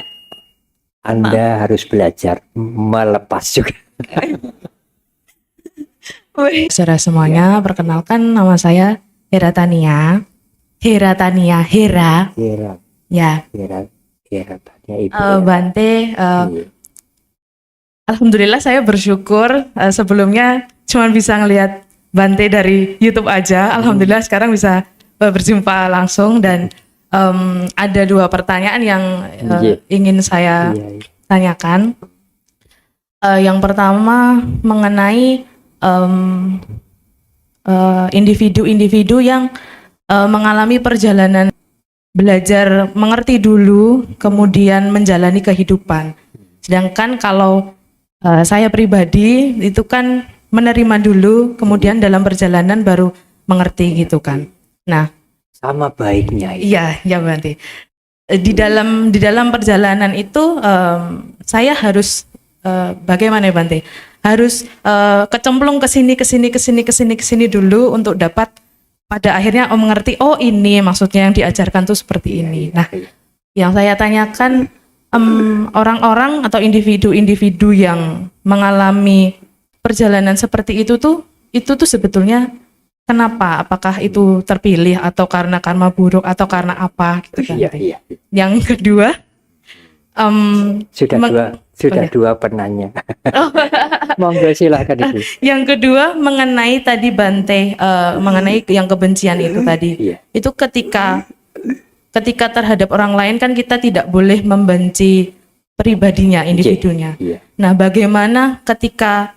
Anda harus belajar melepas juga. Saudara semuanya, perkenalkan nama saya Hera Tania. Hera Tania, Hera. Ya. Hera Tania, Ibu. Bante, alhamdulillah saya bersyukur sebelumnya cuma bisa ngelihat Bante dari YouTube aja. Alhamdulillah sekarang bisa berjumpa langsung dan ada 2 pertanyaan yang ingin saya tanyakan. Yang pertama mengenai individu-individu yang mengalami perjalanan belajar mengerti dulu, kemudian menjalani kehidupan. Sedangkan kalau saya pribadi itu kan menerima dulu, kemudian dalam perjalanan baru mengerti gitu kan. Nah, sama baiknya. Iya, ya Bante. Di dalam perjalanan itu saya harus bagaimana ya Bante? Harus kecemplung ke sini dulu untuk dapat pada akhirnya mengerti, oh ini maksudnya yang diajarkan tuh seperti ini. Nah, yang saya tanyakan orang-orang atau individu-individu yang mengalami perjalanan seperti itu tuh sebetulnya kenapa? Apakah itu terpilih atau karena karma buruk atau karena apa gitu kan? Iya. Yang kedua, sudah dua penanya. Monggo silakan Ibu. Yang kedua mengenai tadi Bante, mengenai yang kebencian itu tadi. Iya. Itu ketika terhadap orang lain kan kita tidak boleh membenci pribadinya, individunya. Iya. Nah, bagaimana ketika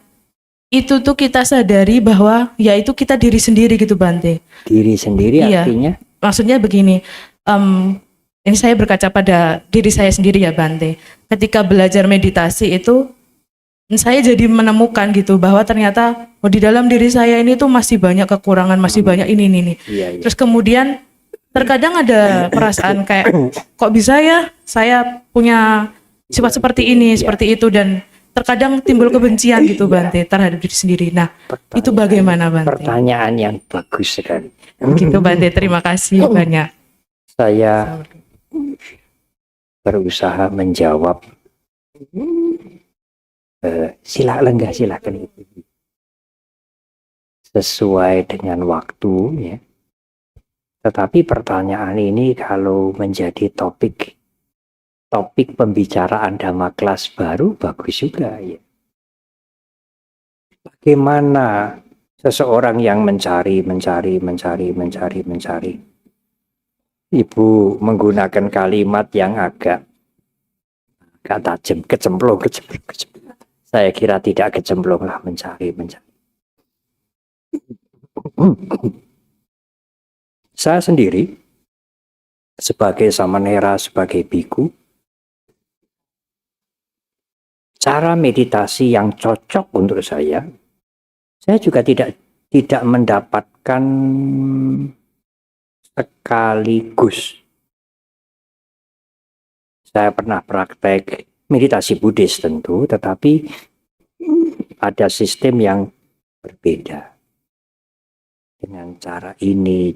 itu tuh kita sadari bahwa ya itu kita diri sendiri gitu Bante. Diri sendiri Iya. Artinya? Maksudnya begini, ini saya berkaca pada diri saya sendiri ya Bante. Ketika belajar meditasi itu saya jadi menemukan gitu bahwa ternyata di dalam diri saya ini tuh masih banyak kekurangan, masih banyak ini. Iya. Terus kemudian terkadang ada perasaan kayak kok bisa ya saya punya sifat seperti ini, seperti itu, dan terkadang timbul kebencian gitu Bante terhadap diri sendiri. Nah, itu bagaimana Bante? Pertanyaan yang bagus sekali. Gitu Bante, terima kasih banyak. Saya berusaha menjawab silakan Ibu, sesuai dengan waktu ya. Tetapi pertanyaan ini kalau menjadi topik pembicaraan Dhamma kelas baru bagus juga ya. Bagaimana seseorang yang mencari. Ibu menggunakan kalimat yang agak tajam, kecemplung. Saya kira tidak kecemplung lah, mencari. Saya sendiri sebagai samanera, sebagai biku, cara meditasi yang cocok untuk saya juga tidak mendapatkan sekaligus. Saya pernah praktek meditasi Buddhis tentu, tetapi ada sistem yang berbeda. Dengan cara ini.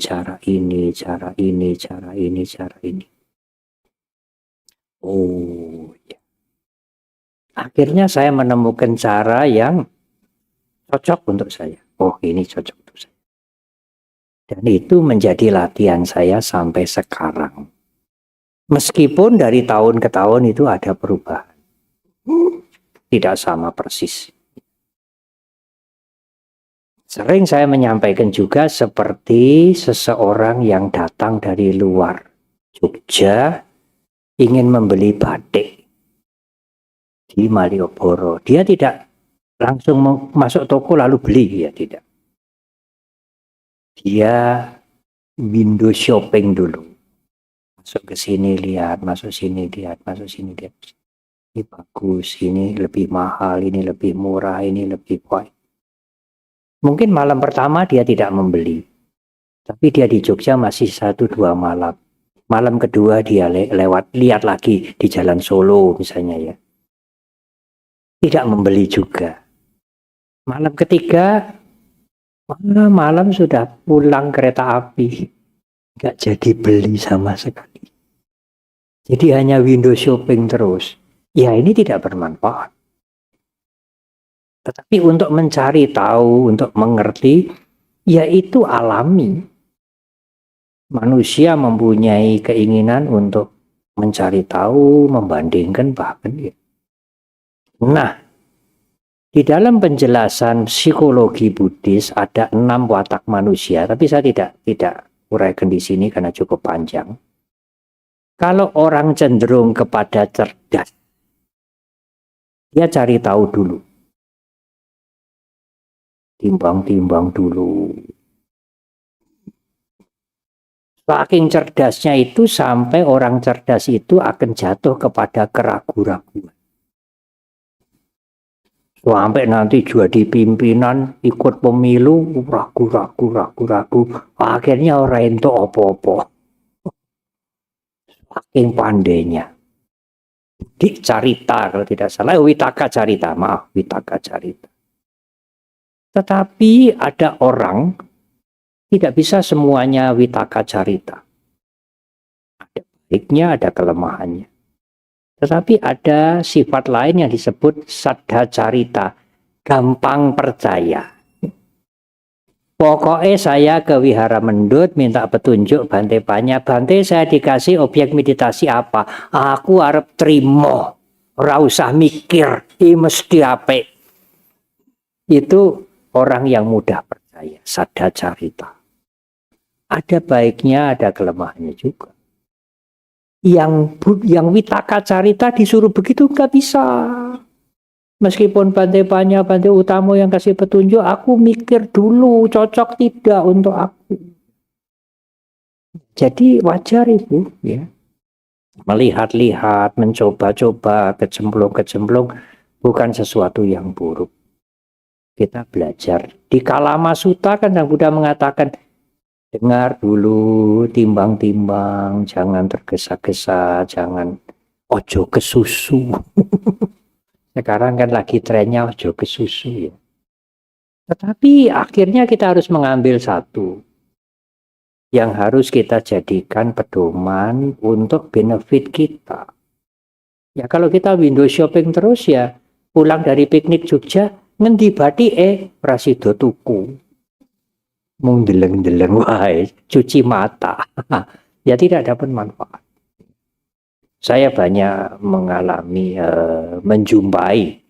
Oh ya. Akhirnya saya menemukan cara yang cocok untuk saya. Oh, ini cocok untuk saya. Dan itu menjadi latihan saya sampai sekarang. Meskipun dari tahun ke tahun itu ada perubahan. Tidak sama persis. Sering saya menyampaikan juga seperti seseorang yang datang dari luar Jogja ingin membeli batik di Malioboro. Dia tidak langsung masuk toko lalu beli, ya tidak. Dia window shopping dulu. Masuk ke sini lihat, masuk sini lihat. Ini bagus, ini lebih mahal, ini lebih murah, ini lebih baik. Mungkin malam pertama dia tidak membeli, tapi dia di Jogja masih 1-2 malam. Malam kedua dia lihat lagi di Jalan Solo misalnya ya. Tidak membeli juga. Malam ketiga, malam sudah pulang kereta api. Nggak jadi beli sama sekali. Jadi hanya window shopping terus. Ya ini tidak bermanfaat. Tetapi untuk mencari tahu, untuk mengerti, ya itu alami. Manusia mempunyai keinginan untuk mencari tahu, membandingkan bahkan ya. Nah, di dalam penjelasan psikologi Buddhis ada 6 watak manusia, tapi saya tidak uraikan di sini karena cukup panjang. Kalau orang cenderung kepada cerdas, dia cari tahu dulu. Timbang-timbang dulu. Saking cerdasnya itu sampai orang cerdas itu akan jatuh kepada keraguan-raguan. Sampai nanti jadi pimpinan, ikut pemilu, ragu. Akhirnya orang itu apa-apa. Saking pandainya. Di carita kalau tidak salah, Witaka Carita, maaf, Witaka Carita. Tetapi ada orang tidak bisa semuanya Witaka Carita. Ada baiknya, ada kelemahannya. Tetapi ada sifat lain yang disebut Saddha Carita, gampang percaya. Pokoknya saya ke Wihara Mendut minta petunjuk Bante Panya. Bante, saya dikasih objek meditasi apa? Aku harap terima. Ora usah mikir, ini mesti apik. Itu orang yang mudah percaya, Saddha Carita. Ada baiknya, ada kelemahannya juga. Yang Witaka Carita disuruh begitu nggak bisa. Meskipun Bante Panya, Bante Utamo yang kasih petunjuk, aku mikir dulu cocok tidak untuk aku. Jadi wajar itu ya. Melihat-lihat, mencoba-coba, kecemplung-kecemplung bukan sesuatu yang buruk. Kita belajar. Di Kalama Sutta kan Sang Buddha mengatakan, dengar dulu, timbang-timbang, jangan tergesa-gesa, jangan ojo kesusu. Sekarang kan lagi trennya ojo kesusu ya. Tetapi akhirnya kita harus mengambil satu. yang harus kita jadikan pedoman untuk benefit kita. Ya kalau kita window shopping terus ya, pulang dari piknik Jogja, ngendi bathike prasido tuku. Mung deleng-deleng wae, cuci mata. Ya tidak dapat manfaat. Saya banyak mengalami, menjumpai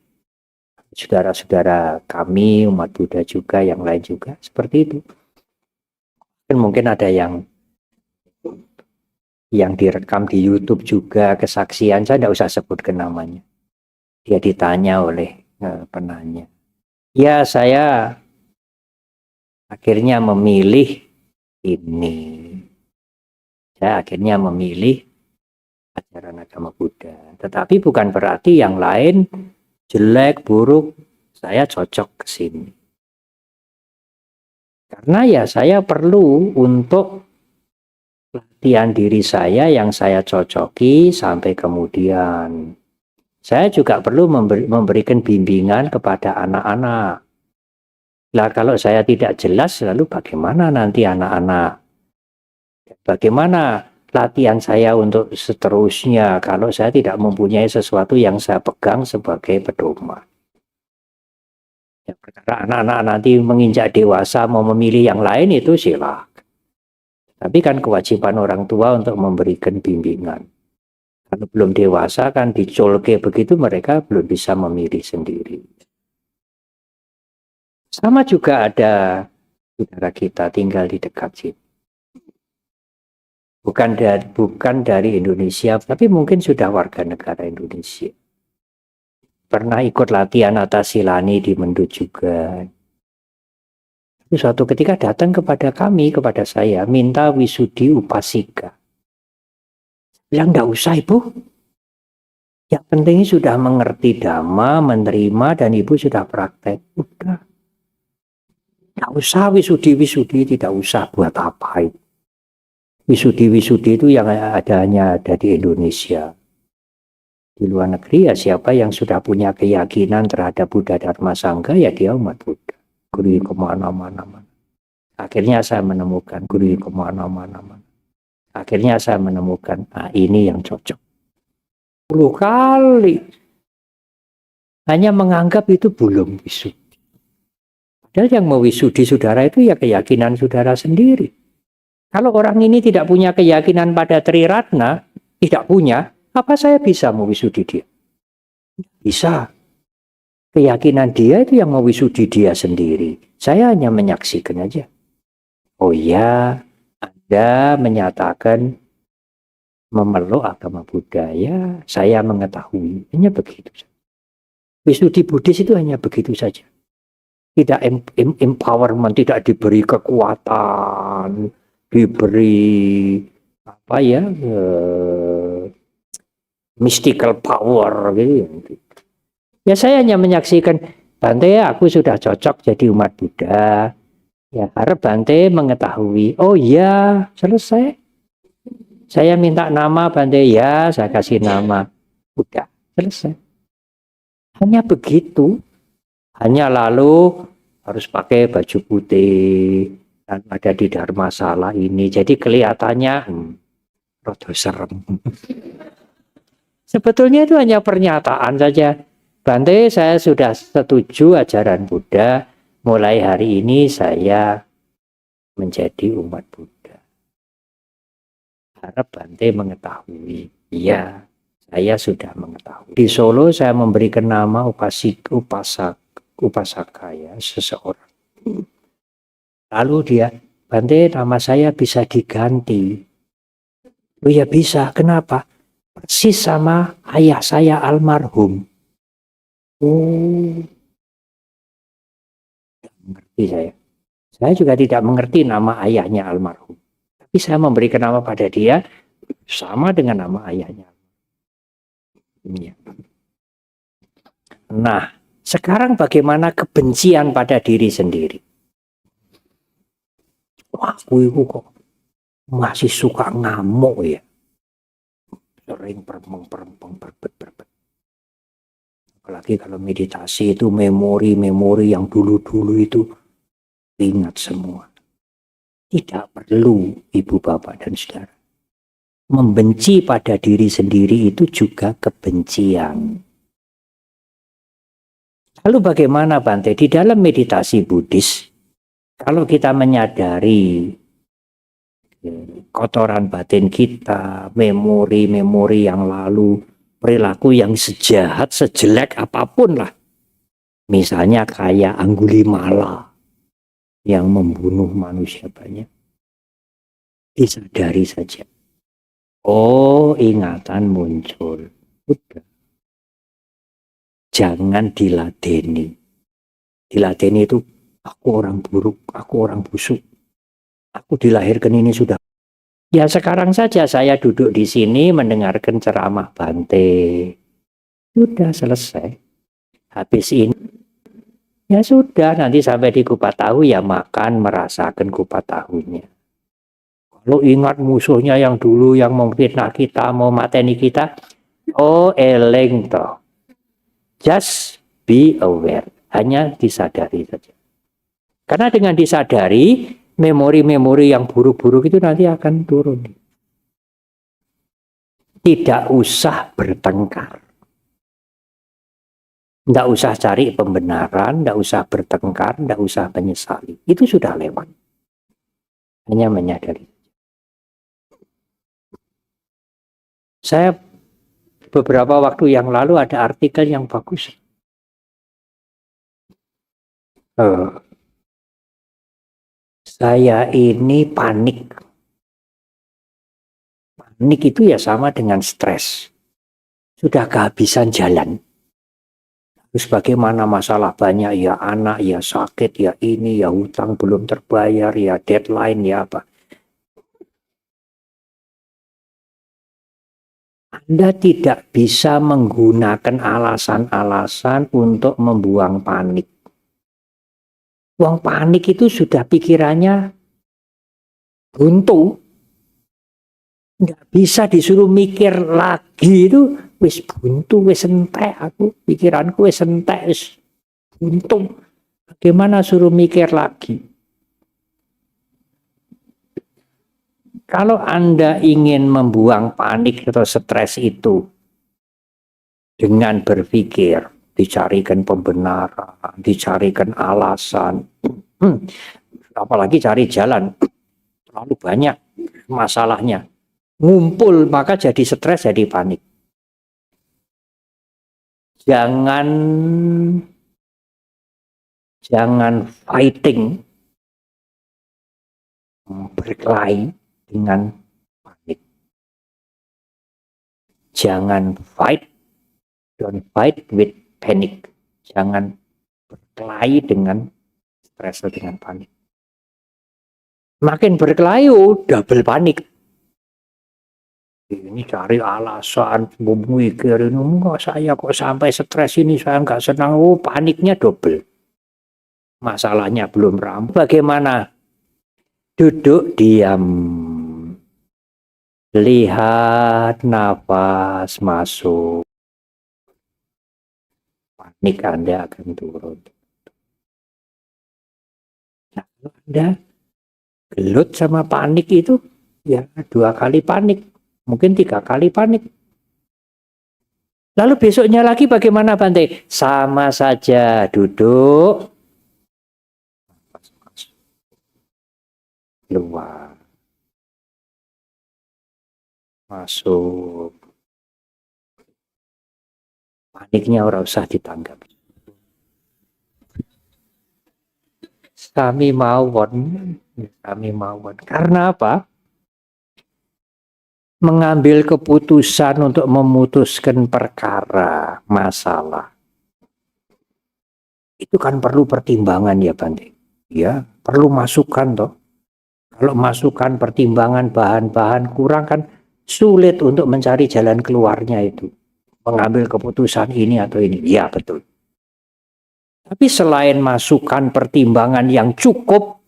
saudara-saudara kami, umat Buddha juga, yang lain juga seperti itu. Dan mungkin ada yang direkam di YouTube juga, kesaksian, saya tidak usah sebutkan namanya. Dia ditanya oleh penanya. Ya saya akhirnya memilih ini. Saya akhirnya memilih ajaran agama Buddha. Tetapi bukan berarti yang lain jelek, buruk, saya cocok ke sini. Karena ya saya perlu untuk latihan diri saya yang saya cocoki sampai kemudian. Saya juga perlu memberikan bimbingan kepada anak-anak. Lah kalau saya tidak jelas, lalu bagaimana nanti anak-anak? Bagaimana latihan saya untuk seterusnya kalau saya tidak mempunyai sesuatu yang saya pegang sebagai pedoman? Ya, perkara anak-anak nanti menginjak dewasa mau memilih yang lain itu silakan. Tapi kan kewajiban orang tua untuk memberikan bimbingan. Kalau belum dewasa kan dicolke begitu mereka belum bisa memilih sendiri. Sama juga ada saudara kita tinggal di dekat sini. Bukan dari Indonesia, tapi mungkin sudah warga negara Indonesia. Pernah ikut latihan atas silani di Mendut juga. Suatu ketika datang kepada kami, kepada saya, minta wisudi upasika. Bilang, enggak usah ibu. Yang penting sudah mengerti dhamma, menerima, dan ibu sudah praktek. Udah. Enggak usah wisudi-wisudi, tidak usah, buat apa itu. Wisudi-wisudi itu yang hanya ada di Indonesia. Di luar negeri ya siapa yang sudah punya keyakinan terhadap Buddha Dharma Sangha ya dia umat Buddha. Guru kemana-mana. Akhirnya saya menemukan guru kemana-mana. Akhirnya saya menemukan ini yang cocok. 10 kali. Hanya menganggap itu belum wisudi. Padahal yang mewisudi saudara itu ya keyakinan saudara sendiri. Kalau orang ini tidak punya keyakinan pada Triratna, tidak punya, apa saya bisa mewisudi dia? Bisa. Keyakinan dia itu yang mewisudi dia sendiri. Saya hanya menyaksikan aja. Oh ya, Anda menyatakan memeluk agama Buddha, ya saya mengetahui. Hanya begitu saja. Wisudi Buddhis itu hanya begitu saja. Tidak empowerment, tidak diberi kekuatan, diberi apa ya, mystical power gitu. Ya saya hanya menyaksikan, Bante aku sudah cocok jadi umat Buddha. Ya harap Bante mengetahui. Oh ya, selesai. Saya minta nama Bante, ya saya kasih nama. Udah, selesai. Hanya begitu. Hanya lalu harus pakai baju putih dan ada di Dharmasala ini. Jadi kelihatannya rada serem. Sebetulnya itu hanya pernyataan saja. Bante, saya sudah setuju ajaran Buddha. Mulai hari ini saya menjadi umat Buddha. Harap Bante mengetahui. Iya, saya sudah mengetahui. Di Solo saya memberikan nama upasaka ya, seseorang. Lalu dia, Bante nama saya bisa diganti. Oh ya bisa, kenapa? Persis sama ayah saya almarhum. Oh, tidak mengerti saya. Saya juga tidak mengerti nama ayahnya almarhum. Tapi saya memberikan nama pada dia sama dengan nama ayahnya. Ya. Nah, sekarang bagaimana kebencian pada diri sendiri? Wah, aku kok masih suka ngamuk ya. Sering perempeng, berbet. Apalagi kalau meditasi itu memori yang dulu-dulu itu ingat semua. Tidak perlu ibu bapak dan saudara. Membenci pada diri sendiri itu juga kebencian. Lalu bagaimana Bante? Di dalam meditasi Buddhis, kalau kita menyadari kotoran batin kita, memori-memori yang lalu, perilaku yang sejahat, sejelek apapun lah. Misalnya kayak Anggulimala yang membunuh manusia banyak. Disadari saja. Oh, ingatan muncul. Udah. Jangan diladeni. Diladeni itu, aku orang buruk, aku orang busuk. Aku dilahirkan ini sudah. Ya sekarang saja saya duduk di sini mendengarkan ceramah Bante. Sudah selesai. Habis ini, ya sudah, nanti sampai di kupat tahu ya makan, merasakan kupat tahunya. Kalau ingat musuhnya yang dulu yang memfitnah kita, mau mateni kita, oh eleng toh. Just be aware, hanya disadari saja. Karena dengan disadari, memori-memori yang buruk-buruk itu nanti akan turun. Tidak usah bertengkar. Tidak usah cari pembenaran, tidak usah bertengkar, tidak usah menyesali. Itu sudah lewat. Hanya menyadari. Saya beberapa waktu yang lalu ada artikel yang bagus. Saya ini panik. Panik itu ya sama dengan stres. Sudah kehabisan jalan. Terus bagaimana masalah banyak, ya anak, ya sakit, ya ini, ya hutang belum terbayar, ya deadline, ya apa. Anda tidak bisa menggunakan alasan-alasan untuk membuang panik. Wong panik itu sudah pikirannya buntu. Nggak bisa disuruh mikir lagi itu, wis buntu, wis entek aku, pikiranku wis entek, wis buntu. Bagaimana suruh mikir lagi? Kalau Anda ingin membuang panik atau stres itu dengan berpikir, dicarikan pembenaran, dicarikan alasan, apalagi cari jalan, terlalu banyak masalahnya. Ngumpul, maka jadi stres, jadi panik. Jangan fighting, berkelahi dengan panik. Jangan fight, don't fight with panic. Jangan berkelahi dengan stres atau dengan panik. Makin berkelahi, double panik. Ini cari alasan, memikir ini, enggak, saya kok sampai stres ini, saya enggak senang, paniknya double. Masalahnya belum rampung. Bagaimana? Duduk diam. Lihat nafas masuk. Panik Anda akan turun. Nah, kalau Anda gelut sama panik itu, ya 2 kali panik. Mungkin 3 kali panik. Lalu besoknya lagi bagaimana Bante? Sama saja, duduk. Keluar. Masuk. Paniknya ora usah ditanggap. Kami mawon. Karena apa? Mengambil keputusan untuk memutuskan perkara, masalah. Itu kan perlu pertimbangan ya Bante. Ya, perlu masukan toh. Kalau masukan, pertimbangan, bahan-bahan kurang kan sulit untuk mencari jalan keluarnya itu. Mengambil keputusan ini atau ini. Ya betul. Tapi selain masukan pertimbangan yang cukup,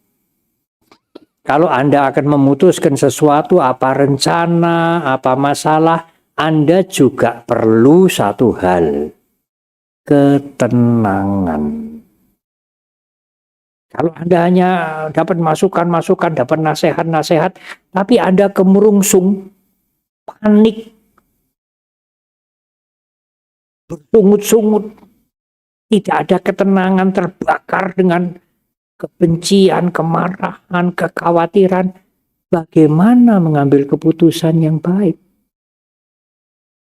kalau Anda akan memutuskan sesuatu, apa rencana, apa masalah, Anda juga perlu satu hal. Ketenangan. Kalau Anda hanya dapat masukan-masukan, dapat nasihat-nasihat, tapi Anda kemerungsung, panik, bersungut-sungut, tidak ada ketenangan, terbakar dengan kebencian, kemarahan, kekhawatiran, bagaimana mengambil keputusan yang baik?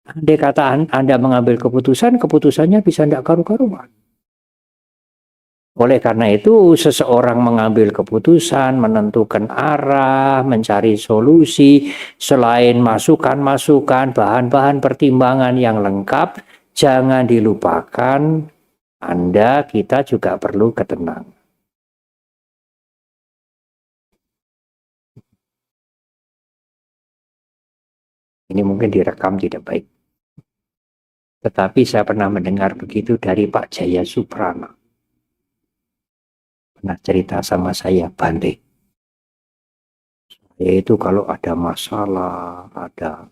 Andai kata Anda mengambil keputusan, keputusannya bisa tidak karu-karuan. Oleh karena itu, seseorang mengambil keputusan, menentukan arah, mencari solusi, selain masukan-masukan, bahan-bahan pertimbangan yang lengkap, jangan dilupakan kita juga perlu ketenangan. Ini mungkin direkam tidak baik. Tetapi saya pernah mendengar begitu dari Pak Jaya Suprana. Pernah cerita sama saya, Bante. Yaitu kalau ada masalah, ada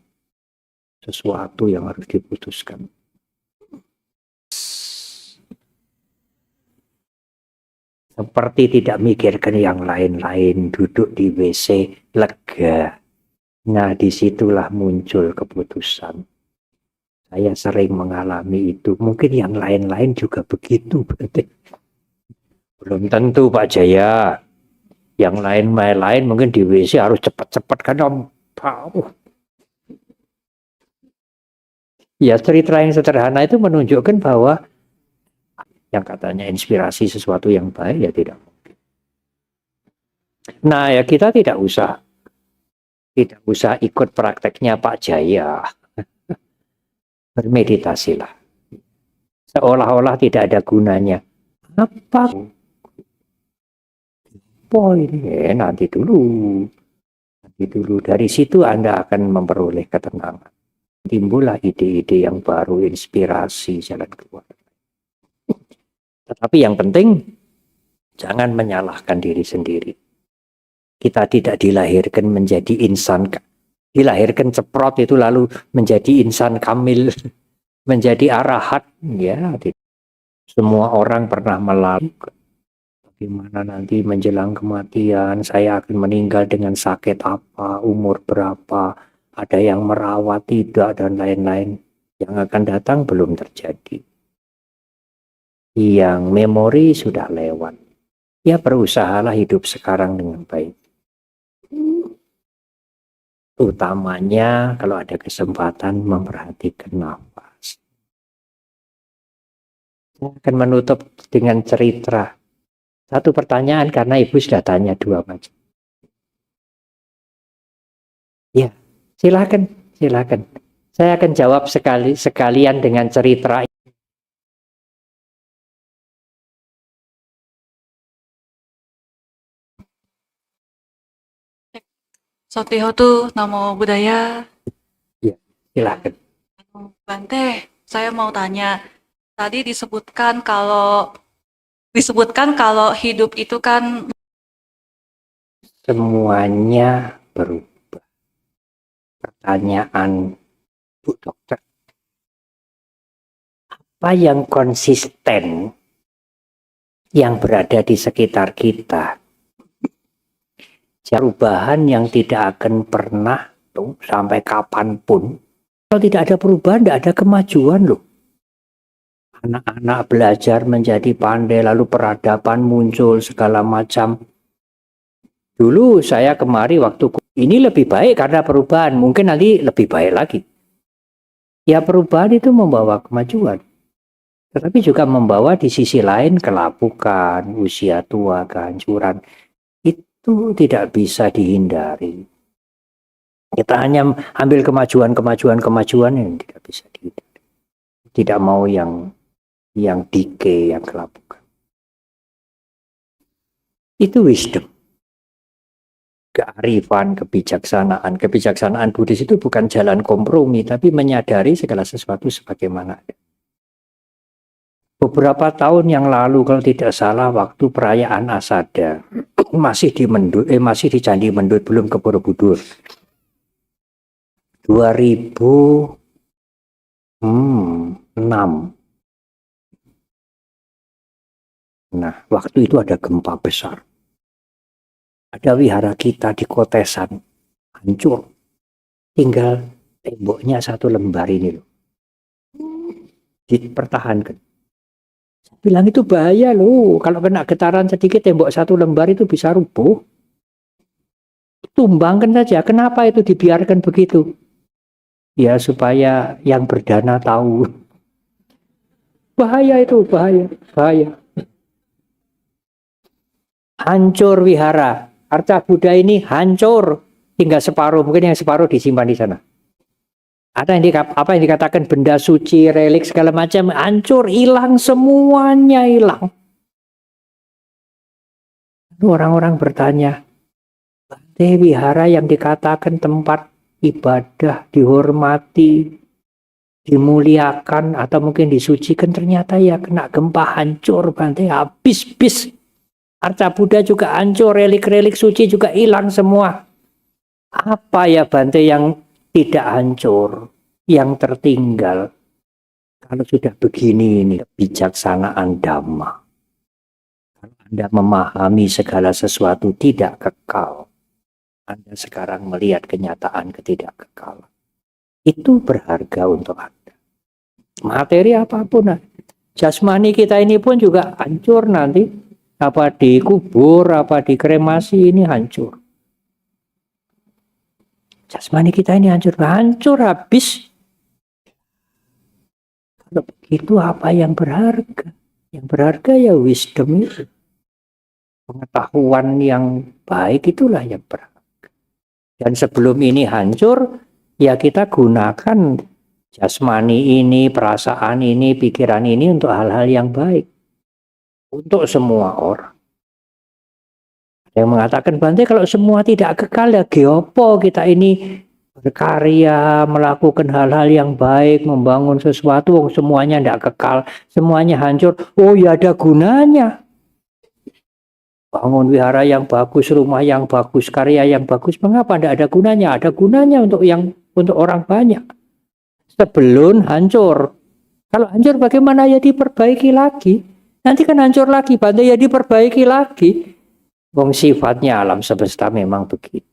sesuatu yang harus diputuskan. Seperti tidak mikirkan yang lain-lain, duduk di WC, lega. Nah, disitulah muncul keputusan. Saya sering mengalami itu. Mungkin yang lain-lain juga begitu. Belum tentu Pak Jaya. Yang lain-lain mungkin di WC harus cepat-cepat kan Om. Ya, cerita yang sederhana itu menunjukkan bahwa yang katanya inspirasi sesuatu yang baik ya tidak mungkin. Nah, ya kita tidak usah ikut prakteknya Pak Jaya. Bermeditasilah. Seolah-olah tidak ada gunanya. Apa? Ini nanti dulu. Dari situ Anda akan memperoleh ketenangan. Timbullah ide-ide yang baru, inspirasi, jalan keluar. Tetapi yang penting, jangan menyalahkan diri sendiri. Kita tidak dilahirkan menjadi insan, dilahirkan ceprot itu lalu menjadi insan kamil, menjadi arahat. Ya, semua orang pernah melalui. Bagaimana nanti menjelang kematian, saya akan meninggal dengan sakit apa, umur berapa, ada yang merawat tidak, dan lain-lain. Yang akan datang belum terjadi. Yang memori sudah lewat. Ya berusahalah hidup sekarang dengan baik. Utamanya kalau ada kesempatan memperhatikan nafas. Saya akan menutup dengan cerita. Satu pertanyaan karena Ibu sudah tanya dua macam. Ya, silakan. Saya akan jawab sekalian dengan cerita. Sotihotu, Namo Buddhaya. Ya, silakan. Bante, saya mau tanya. Tadi disebutkan kalau hidup itu kan Semuanya berubah. Pertanyaan Bu Dokter, apa yang konsisten yang berada di sekitar kita? Perubahan yang tidak akan pernah sampai kapanpun. Kalau tidak ada perubahan, tidak ada kemajuan loh. Anak-anak belajar menjadi pandai, lalu peradaban muncul segala macam. Dulu saya kemari waktu ini lebih baik karena perubahan, mungkin nanti lebih baik lagi. Ya perubahan itu membawa kemajuan, tetapi juga membawa di sisi lain kelapukan, usia tua, kehancuran. Itu tidak bisa dihindari. Kita hanya ambil kemajuan yang tidak bisa dihindari. Tidak mau yang decay, yang kelapukan. Itu wisdom. Kearifan, kebijaksanaan. Kebijaksanaan Buddhis itu bukan jalan kompromi, tapi menyadari segala sesuatu sebagaimana ada. Beberapa tahun yang lalu, kalau tidak salah, waktu perayaan Asada, masih di Candi Mendut, belum ke Borobudur. 2006. Nah, waktu itu ada gempa besar. Ada wihara kita di Kotesan, hancur. Tinggal temboknya 1 lembar ini loh. Dipertahankan. Saya bilang itu bahaya loh. Kalau kena getaran sedikit tembok 1 lembar itu bisa rubuh. Tumbangkan saja. Kenapa itu dibiarkan begitu? Ya supaya yang berdana tahu. Bahaya itu, bahaya, bahaya. Hancur wihara. Arca Buddha ini hancur. Tinggal separuh, mungkin yang separuh disimpan di sana. Ada yang apa yang dikatakan benda suci, relik segala macam hancur, hilang semuanya hilang. Orang-orang bertanya, Bante, wihara yang dikatakan tempat ibadah, dihormati, dimuliakan atau mungkin disucikan ternyata ya kena gempa hancur, Bante, habis-bis. Arca Buddha juga hancur, relik-relik suci juga hilang semua. Apa ya Bante yang tidak hancur, yang tertinggal? Kalau sudah begini ini kebijaksanaan Dhamma. Kalau Anda memahami segala sesuatu tidak kekal, Anda sekarang melihat kenyataan ketidakkekalan. Itu berharga untuk Anda. Materi apapun, jasmani kita ini pun juga hancur nanti. Apa dikubur, apa dikremasi ini hancur. Jasmani kita ini hancur habis. Kalau begitu apa yang berharga? Yang berharga ya wisdom itu. Pengetahuan yang baik itulah yang berharga. Dan sebelum ini hancur, ya kita gunakan jasmani ini, perasaan ini, pikiran ini untuk hal-hal yang baik. Untuk semua orang. Yang mengatakan Bante kalau semua tidak kekal ya geopo kita ini berkarya, melakukan hal-hal yang baik, membangun sesuatu, semuanya tidak kekal, semuanya hancur. Oh ya ada gunanya. Bangun wihara yang bagus, rumah yang bagus, karya yang bagus. Mengapa tidak ada gunanya? Ada gunanya untuk orang banyak. Sebelum hancur. Kalau hancur bagaimana ya diperbaiki lagi. Nanti kan hancur lagi, Bante ya diperbaiki lagi. Wong sifatnya alam semesta memang begitu.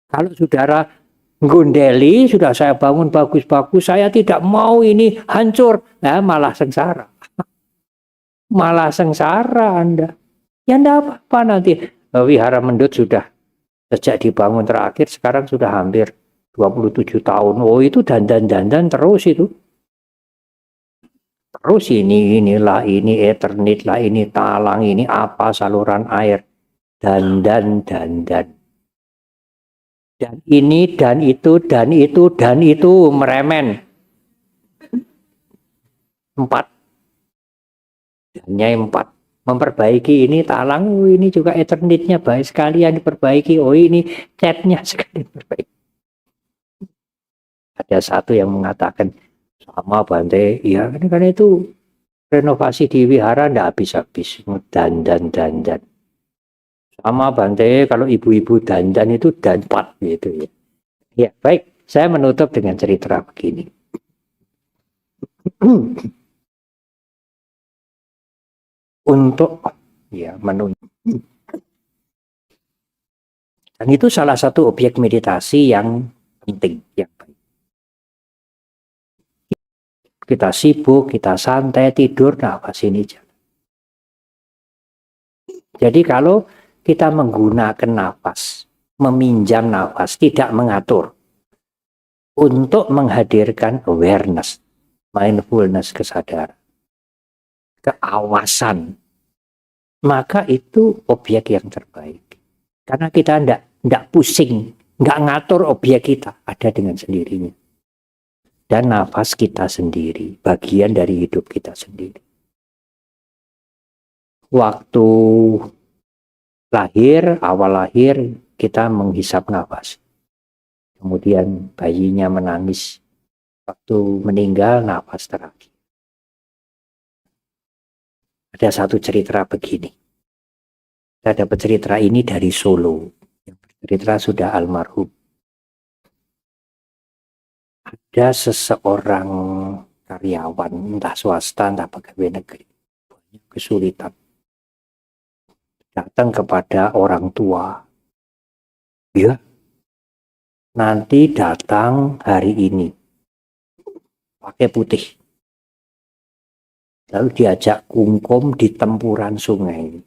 Kalau saudara gondeli, sudah saya bangun bagus-bagus, saya tidak mau ini hancur, nah, malah sengsara. Malah sengsara Anda. Ya enggak apa-apa nanti. Wihara Mendut sudah sejak dibangun terakhir, sekarang sudah hampir 27 tahun. Oh itu dandan-dandan terus itu. Terus inilah ini Eternit lah, ini talang, ini apa saluran air, dandan. Dan ini dan itu meremen. 4. Dannya 4. Memperbaiki ini talang, oh ini juga Eternitnya baik sekali yang diperbaiki. Oh ini catnya sekali diperbaiki. Ada satu yang mengatakan sama Bante, ya karena itu renovasi di wihara ndak habis-habis, dandan. Sama Bante, kalau ibu-ibu dandan itu danpat gitu ya. Ya baik, saya menutup dengan cerita begini. Untuk ya menunjuk. Dan itu salah satu objek meditasi yang penting, yang baik. Kita sibuk, kita santai, tidur, nafas ini jalan. Jadi kalau kita menggunakan nafas, meminjam nafas, tidak mengatur, untuk menghadirkan awareness, mindfulness, kesadaran, keawasan, maka itu objek yang terbaik. Karena kita tidak pusing, nggak ngatur objek kita, ada dengan sendirinya. Dan nafas kita sendiri, bagian dari hidup kita sendiri. Waktu lahir, awal lahir, kita menghisap nafas. Kemudian bayinya menangis. Waktu meninggal, nafas terakhir. Ada satu cerita begini. Saya dapat cerita ini dari Solo. Yang bercerita sudah almarhum. Ada seseorang karyawan, entah swasta, entah pegawai negeri. kesulitan. Datang kepada orang tua. Ya, nanti datang hari ini. Pakai putih. Lalu diajak kungkum di tempuran sungai.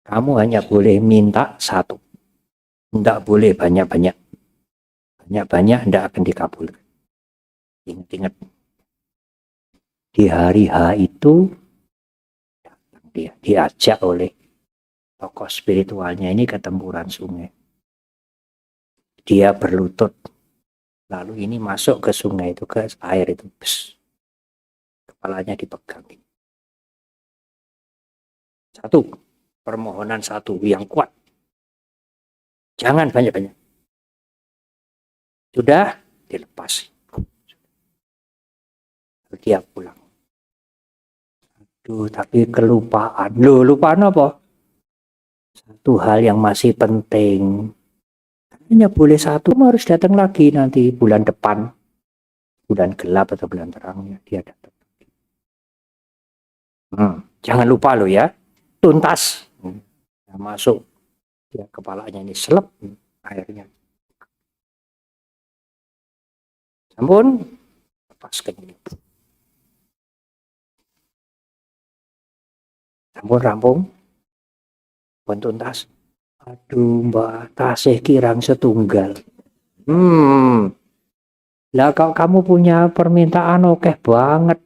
Kamu hanya boleh minta satu. Tidak boleh banyak-banyak. Banyak-banyak tidak akan dikabulkan. Ingat-ingat. Di hari H itu dia diajak oleh tokoh spiritualnya ini ke tempuran sungai. Dia berlutut. Lalu ini masuk ke sungai itu, ke air itu. Bes. Kepalanya dipegang. Satu. Permohonan satu yang kuat. Jangan banyak-banyak. Sudah dilepas. Lalu dia pulang. Aduh, tapi kelupaan. Loh, lupaan apa? Satu hal yang masih penting. Hanya boleh satu, harus datang lagi nanti bulan depan. Bulan gelap atau bulan terangnya dia datang. Jangan lupa loh ya. Tuntas. Masuk. Ya, kepalanya ini selep airnya. Sampun lepaskan ini. Sampun rampung. Pun tuntas. Aduh mbak, tasih kirang setunggal. Lah kalau kamu punya permintaan oke banget.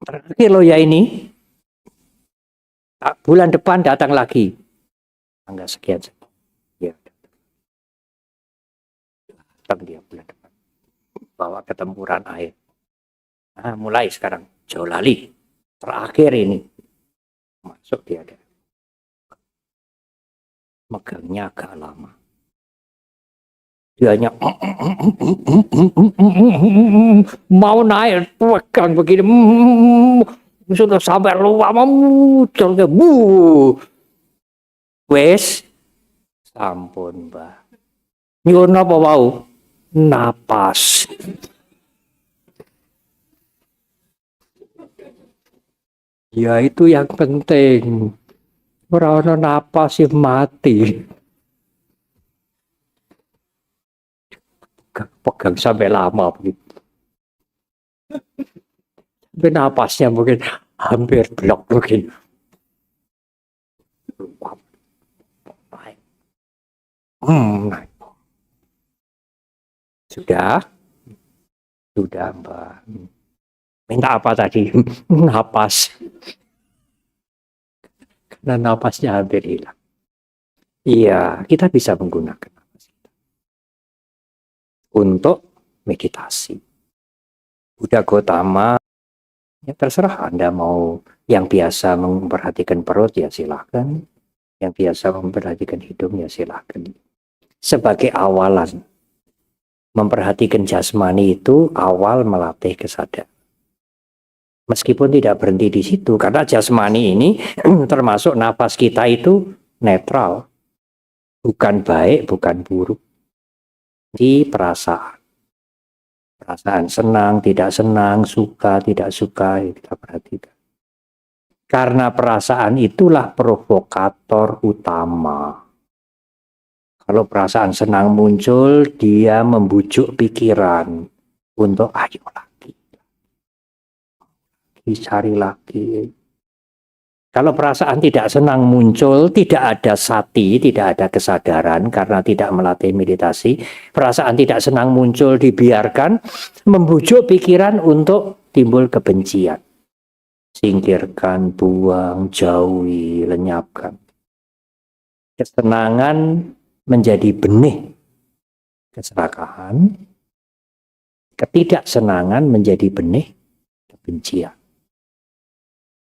Terakhir lo ya ini. Bulan depan datang lagi. Tanggal sekian. Ya. Datang dia bulan depan. Bawa ke tempuran air. Nah, mulai sekarang. Jolali. Terakhir ini. Masuk dia ada. Megangnya agak lama. Dia hanya mau naik. Pegang begini. Sudah sampai luar. Wes. Sampun mbak. Nyuwun apa wau? Napas. Ya itu yang penting. Ora napas sih mati. Pegang sampai lama begitu. Napasnya mungkin hampir blok mungkin. Sudah mbak. Minta apa tadi? Napas. Karena napasnya hampir hilang. Iya, kita bisa menggunakan napas kita untuk meditasi. Buddha Gautama, ya terserah Anda mau yang biasa memperhatikan perut ya silahkan. Yang biasa memperhatikan hidung ya silahkan. Sebagai awalan, memperhatikan jasmani itu awal melatih kesadaran. Meskipun tidak berhenti di situ, karena jasmani ini termasuk nafas kita itu netral. Bukan baik, bukan buruk. Di perasaan. Perasaan senang, tidak senang, suka, tidak suka, kita perhatikan. Karena perasaan itulah provokator utama. Kalau perasaan senang muncul, dia membujuk pikiran untuk ayo lagi. Cari lagi. Kalau perasaan tidak senang muncul, tidak ada sati, tidak ada kesadaran karena tidak melatih meditasi. Perasaan tidak senang muncul dibiarkan, membujuk pikiran untuk timbul kebencian. Singkirkan, buang, jauhi, lenyapkan. Kesenangan menjadi benih keserakahan. Ketidaksenangan menjadi benih kebencian.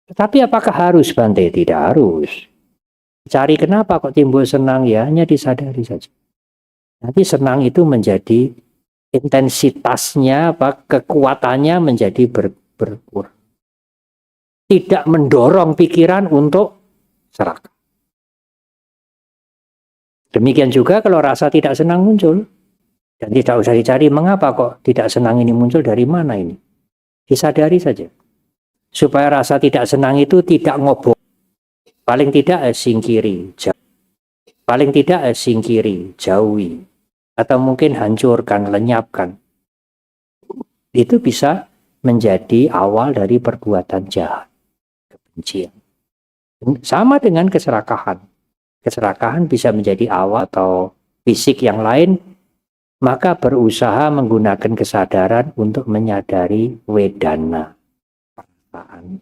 Tetapi apakah harus Bante? Tidak harus. Cari kenapa kok timbul senang ya, hanya disadari saja. Nanti senang itu menjadi intensitasnya, kekuatannya menjadi berkurang. Tidak mendorong pikiran untuk serakah. Demikian juga kalau rasa tidak senang muncul. Dan tidak usah dicari mengapa kok tidak senang ini muncul, dari mana ini. Disadari saja. Supaya rasa tidak senang itu tidak ngobok. Paling tidak singkiri, paling tidak singkiri, jauhi. Atau mungkin hancurkan, lenyapkan. Itu bisa menjadi awal dari perbuatan jahat, kebencian. Sama dengan keserakahan. Keserakahan bisa menjadi awal atau fisik yang lain, maka berusaha menggunakan kesadaran untuk menyadari wedana, perasaan.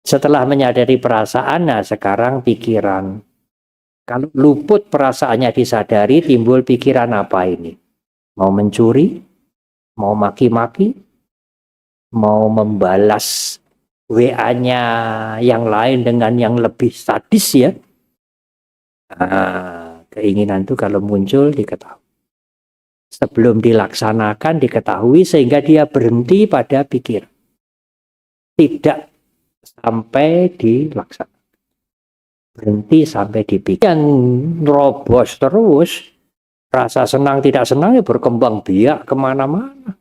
Setelah menyadari perasaan, nah sekarang pikiran. Kalau luput perasaannya disadari, timbul pikiran apa ini? Mau mencuri? Mau maki-maki? Mau membalas WA-nya yang lain dengan yang lebih sadis ya? Nah, keinginan itu kalau muncul diketahui. Sebelum dilaksanakan diketahui sehingga dia berhenti pada pikir. Tidak sampai dilaksanakan. Berhenti sampai dipikir. Yang nerobos terus, rasa senang tidak senang ya berkembang biak kemana-mana.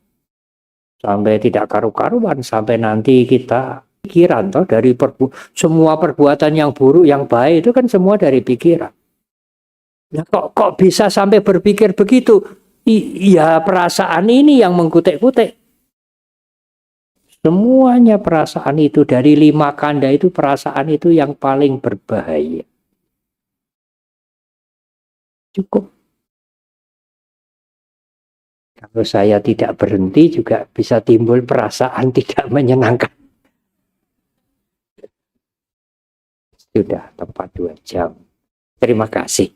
Sampai tidak karu-karuan, sampai nanti kita pikiran toh dari semua perbuatan yang buruk, yang baik itu kan semua dari pikiran. Nah, kok bisa sampai berpikir begitu? Ya perasaan ini yang mengkutik-kutik. Semuanya perasaan itu dari 5 kanda itu perasaan itu yang paling berbahaya. Cukup. Kalau saya tidak berhenti juga bisa timbul perasaan tidak menyenangkan. Sudah tepat 2 jam. Terima kasih.